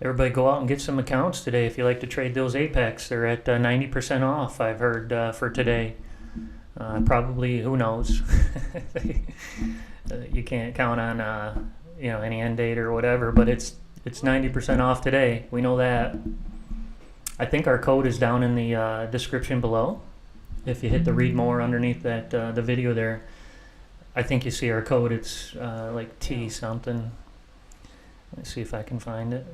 Everybody go out and get some accounts today if you like to trade those Apex. They're at 90% off, I've heard, for today. Probably, who knows? You can't count on you know, any end date or whatever, but it's 90% off today. We know that. I think our code is down in the description below. If you hit the read more underneath that the video there, I think you see our code. It's like T something. Let's see if I can find it.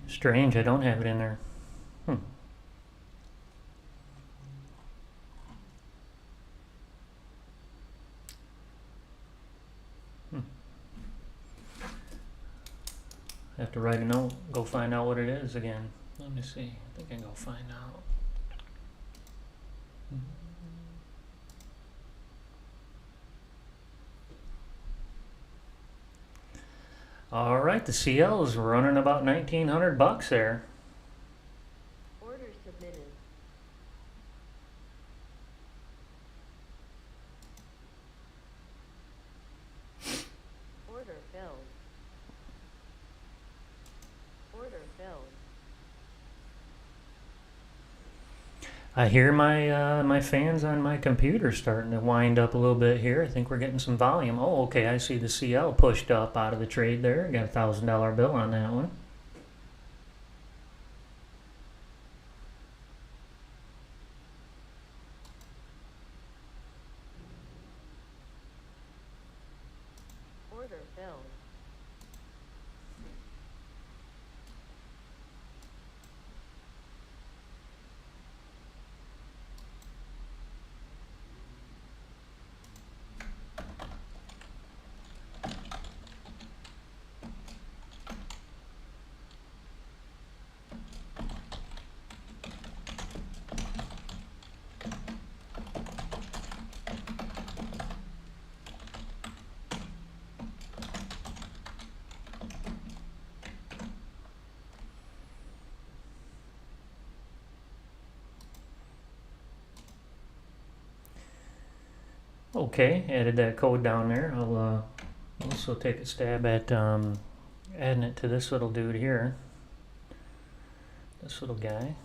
Strange, I don't have it in there. I have to write a note, go find out what it is again. Let me see. I think I can go find out. All right, the CL is running about $1,900 there. Order submitted. Order filled. Order filled. I hear my my fans on my computer starting to wind up a little bit here. I think we're getting some volume. Oh, okay, I see the CL pushed up out of the trade there. Got a $1,000 bill on that one. Order filled. Okay, added that code down there. I'll also take a stab at adding it to this little dude here. This little guy.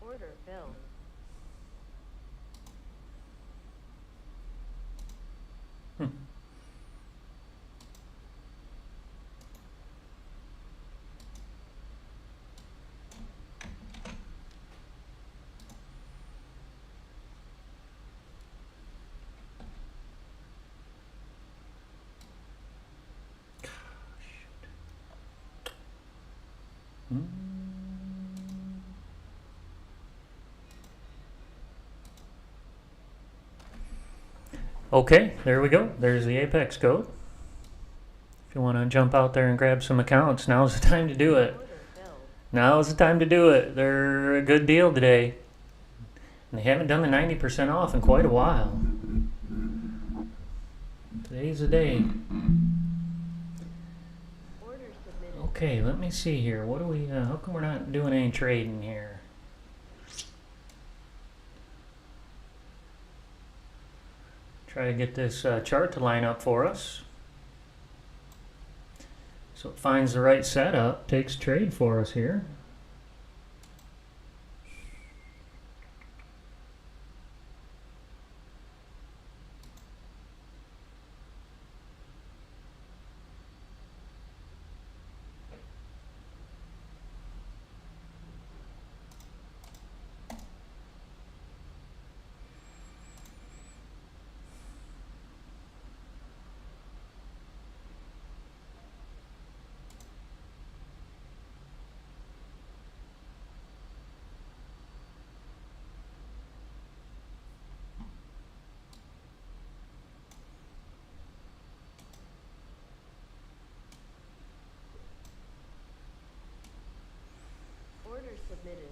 Order filled. Okay, there we go. There's the Apex code. If you want to jump out there and grab some accounts, now's the time to do it. Order filled. Now's the time to do it. They're a good deal today. And they haven't done the 90% off in quite a while. Today's the day. Order submitted. Okay, let me see here. What do we, how come we're not doing any trading here? Try to get this chart to line up for us. So it finds the right setup, takes trade for us here. submitted.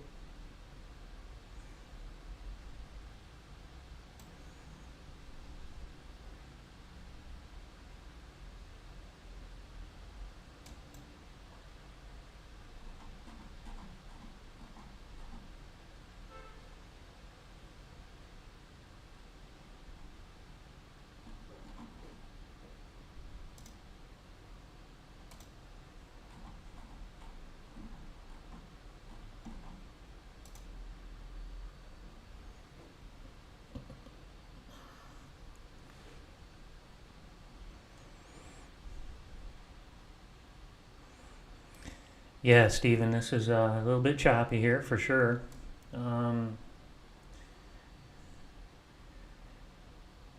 Yeah, Stephen, this is a little bit choppy here for sure.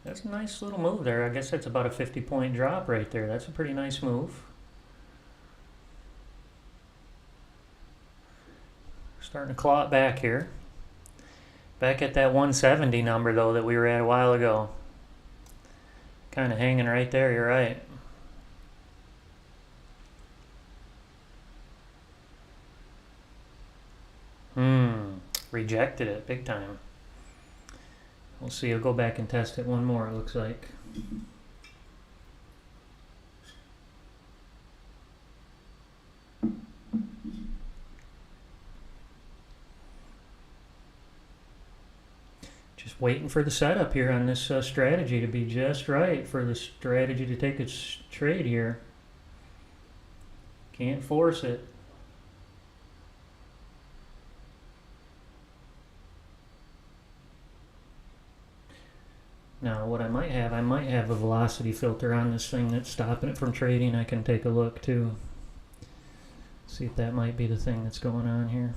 That's a nice little move there. I guess that's about a 50-point drop right there. That's a pretty nice move. Starting to claw it back here. Back at that 170 number, though, that we were at a while ago. Kind of hanging right there, you're right. Rejected it big time. We'll see. I'll go back and test it one more, it looks like. Just waiting for the setup here on this strategy to be just right for the strategy to take its trade here. Can't force it. Now, what I might have a velocity filter on this thing that's stopping it from trading. I can take a look too. See if that might be the thing that's going on here.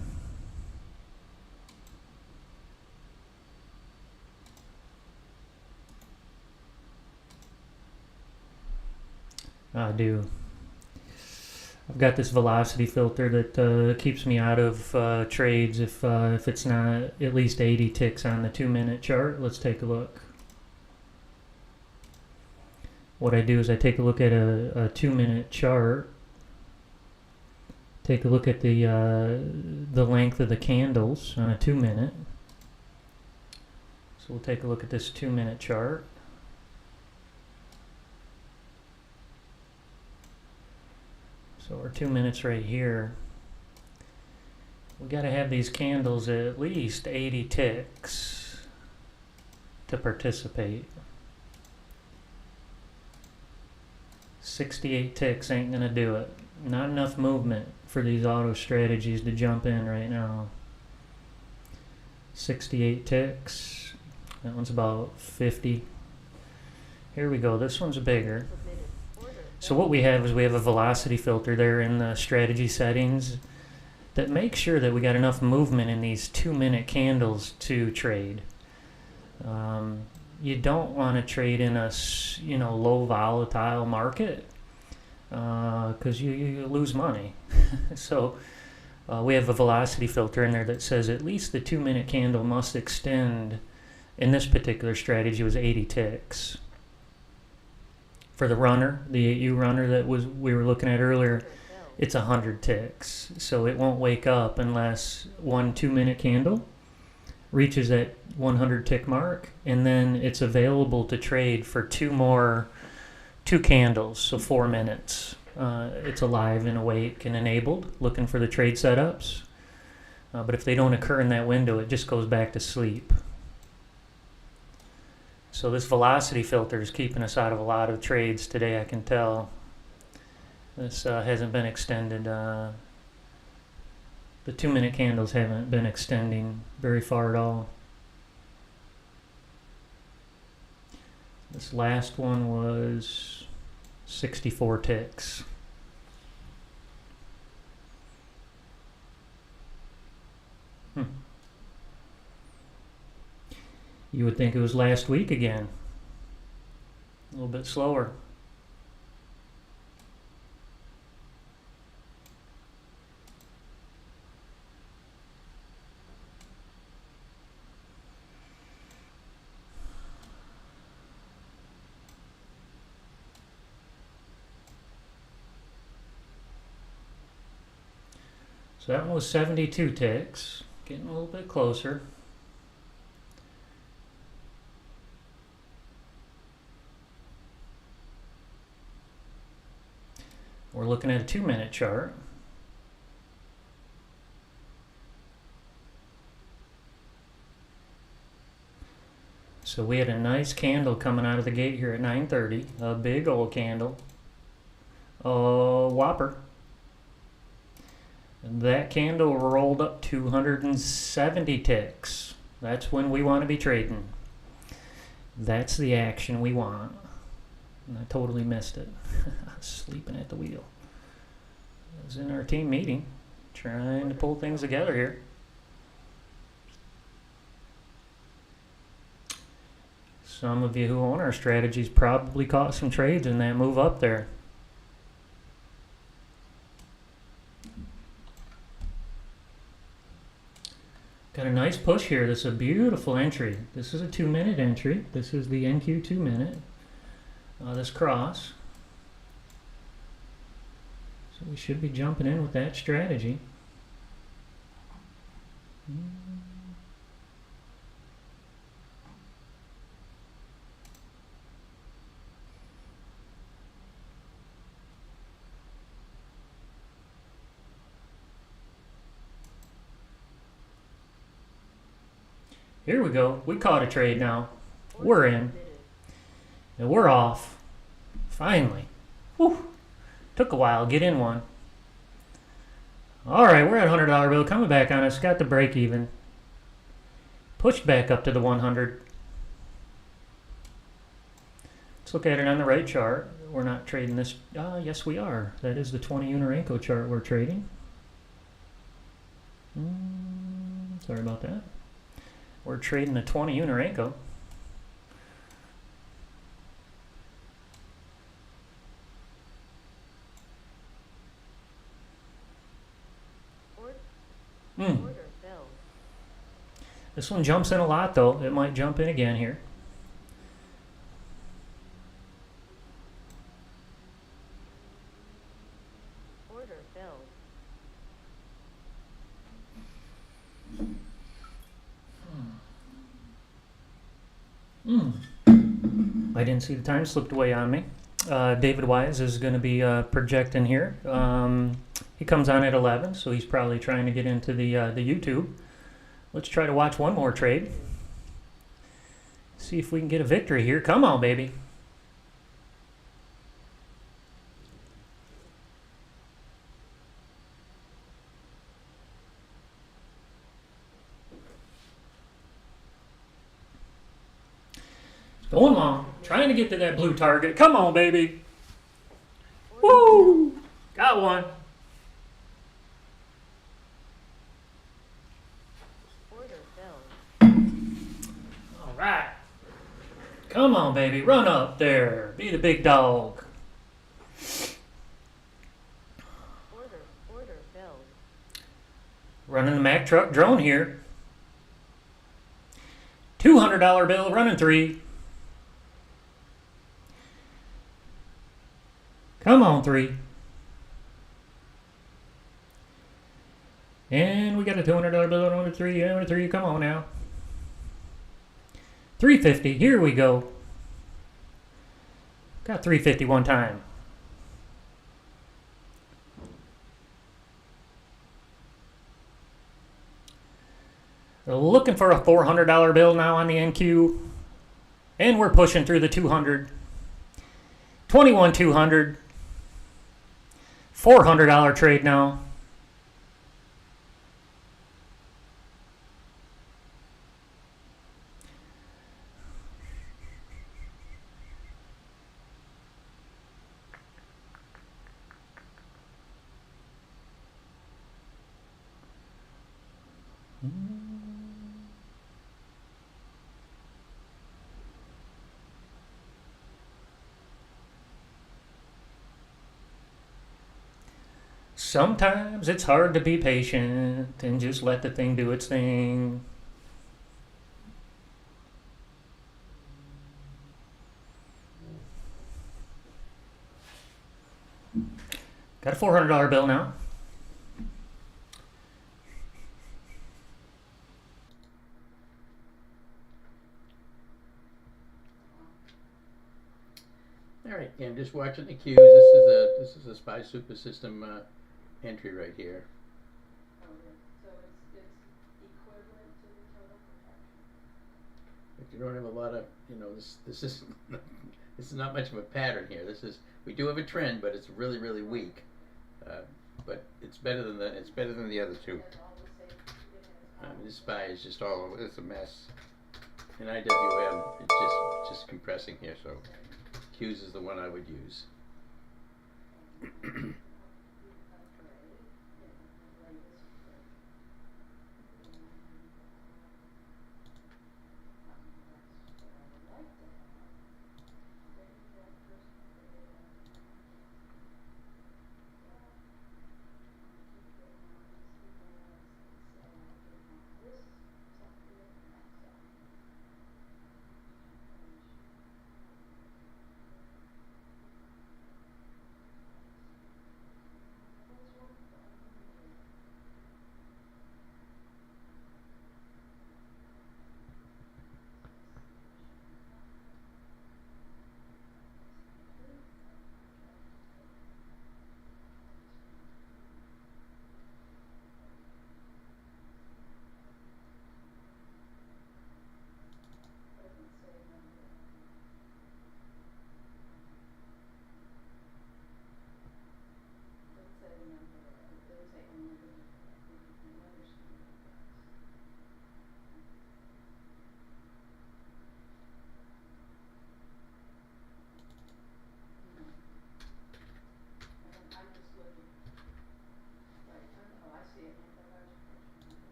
I do. I've got this velocity filter that keeps me out of trades if it's not at least 80 ticks on the 2-minute chart. Let's take a look. What I do is I take a look at a 2-minute chart, take a look at the length of the candles on a 2-minute. So we'll take a look at this 2-minute chart. So our 2 minutes right here, we got to have these candles at least 80 ticks to participate. 68 ticks ain't gonna do it. Not enough movement for these auto strategies to jump in right now. 68 ticks. That one's about 50. Here we go. This one's bigger. So what we have is we have a velocity filter there in the strategy settings that makes sure that we got enough movement in these 2-minute candles to trade. You don't want to trade in a low volatile market because you lose money. So we have a velocity filter in there that says at least the 2-minute candle must extend. In this particular strategy, it was 80 ticks. For the runner, the 8U runner that we were looking at earlier, it's 100 ticks. So it won't wake up unless one 2-minute candle reaches that 100 tick mark, and then it's available to trade for two candles, so 4 minutes. It's alive and awake and enabled, looking for the trade setups. But if they don't occur in that window, it just goes back to sleep. So this velocity filter is keeping us out of a lot of trades today, I can tell. This hasn't been extended. The 2-minute candles haven't been extending very far at all. This last one was 64 ticks. You would think it was last week again. A little bit slower. So that one was 72 ticks. Getting a little bit closer. We're looking at a 2-minute chart. So we had a nice candle coming out of the gate here at 9:30. A big old candle. A whopper. And that candle rolled up 270 ticks. That's when we want to be trading. That's the action we want. And I totally missed it. Sleeping at the wheel. I was in our team meeting, trying to pull things together here. Some of you who own our strategies probably caught some trades in that move up there. Got a nice push here. This is a beautiful entry. This is a 2-minute entry. This is the NQ 2-minute. This cross. So we should be jumping in with that strategy. Here we go. We caught a trade now. We're in. And we're off. Finally. Whew. Took a while. Get in one. Alright, we're at $100 bill. Coming back on us. Got the break even. Pushed back up to the 100. Let's look at it on the right chart. We're not trading this. Yes, we are. That is the 20 Unorenco chart we're trading. Sorry about that. We're trading the 20 Unorenco. Order filled. This one jumps in a lot, though. It might jump in again here. Order filled. I didn't see the time slipped away on me. David Wise is going to be projecting here. He comes on at 11, so he's probably trying to get into the YouTube. Let's try to watch one more trade. See if we can get a victory here. Come on, baby. Going long. Trying to get to that blue target. Come on, baby. Woo! Got one. Order filled. All right. Come on, baby. Run up there. Be the big dog. Order filled. Running the Mack truck drone here. $200 bill, running 3. Come on, 3. And we got a $200 bill on 3, and 3. Come on now. 350. Here we go. Got 350 one time. We're looking for a $400 bill now on the NQ. And we're pushing through the 200. 21,200. $400 trade now. Sometimes it's hard to be patient and just let the thing do its thing. Got a $400 bill now. All right, yeah, I'm just watching the cues. This is a SPY super system entry right here. Okay, so it's equivalent to the total protection. If you don't have a lot of, this is this is not much of a pattern here. We do have a trend, but it's really really weak. But it's better than the other two. It has all the same, it has all This SPY is just all over. It's a mess. And IWM, it's just compressing here. So Q's is the one I would use.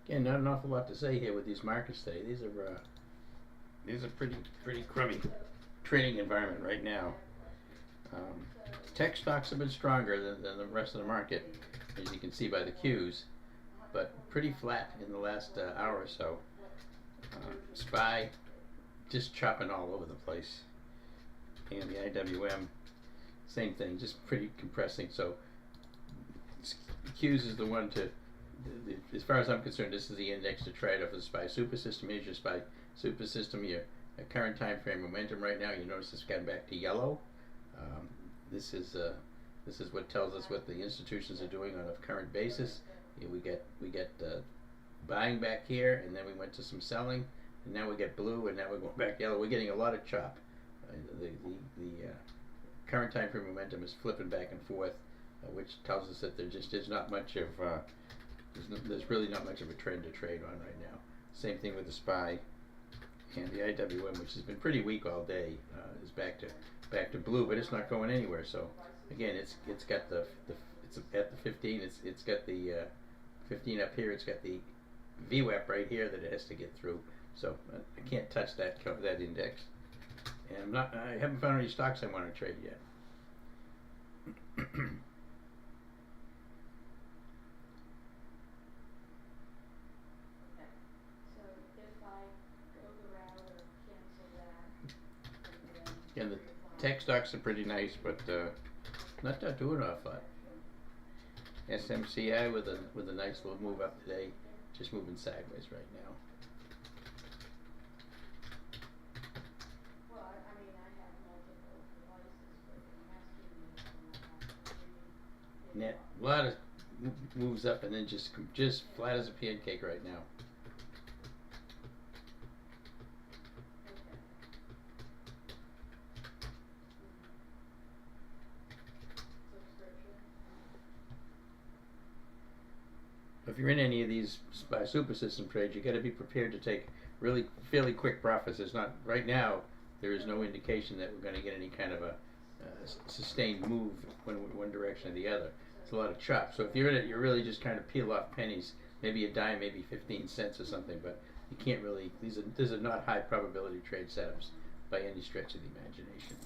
Again, not an awful lot to say here with these markets today. These are pretty crummy trading environment right now. Tech stocks have been stronger than the rest of the market, as you can see by the cues, but pretty flat in the last hour or so. SPY just chopping all over the place, and the IWM, same thing, just pretty compressing. So Q's is the one to. As far as I'm concerned, this is the index to trade off of the SPY super system. Here's your SPY super system. Your current time frame momentum right now. You notice it's gotten back to yellow. This is what tells us what the institutions are doing on a current basis. We get buying back here, and then we went to some selling, and now we get blue, and now we're going back yellow. We're getting a lot of chop. The current time frame momentum is flipping back and forth, which tells us that there just is not much of there's really not much of a trend to trade on right now. Same thing with the SPY, and the IWM, which has been pretty weak all day, is back to blue, but it's not going anywhere. So again, it's got it's at the 15. It's got the 15 up here. It's got the VWAP right here that it has to get through. So I can't touch that index, and I haven't found any stocks I want to trade yet. And the tech stocks are pretty nice, but not doing an awful lot. SMCI with a nice little move up today, just moving sideways right now. Well, I mean, I have multiple devices, but it has to be Net, a lot of moves up and then just flat as a pancake right now. if you're in any of these SPY super system trades, you got to be prepared to take really fairly quick profits. There's not right now. There is no indication that we're going to get any kind of a sustained move one direction or the other. It's a lot of chop. So if you're in it, you're really just kind of peel off pennies, maybe a dime, maybe 15 cents or something. But you can't really. These are not high probability trade setups by any stretch of the imagination.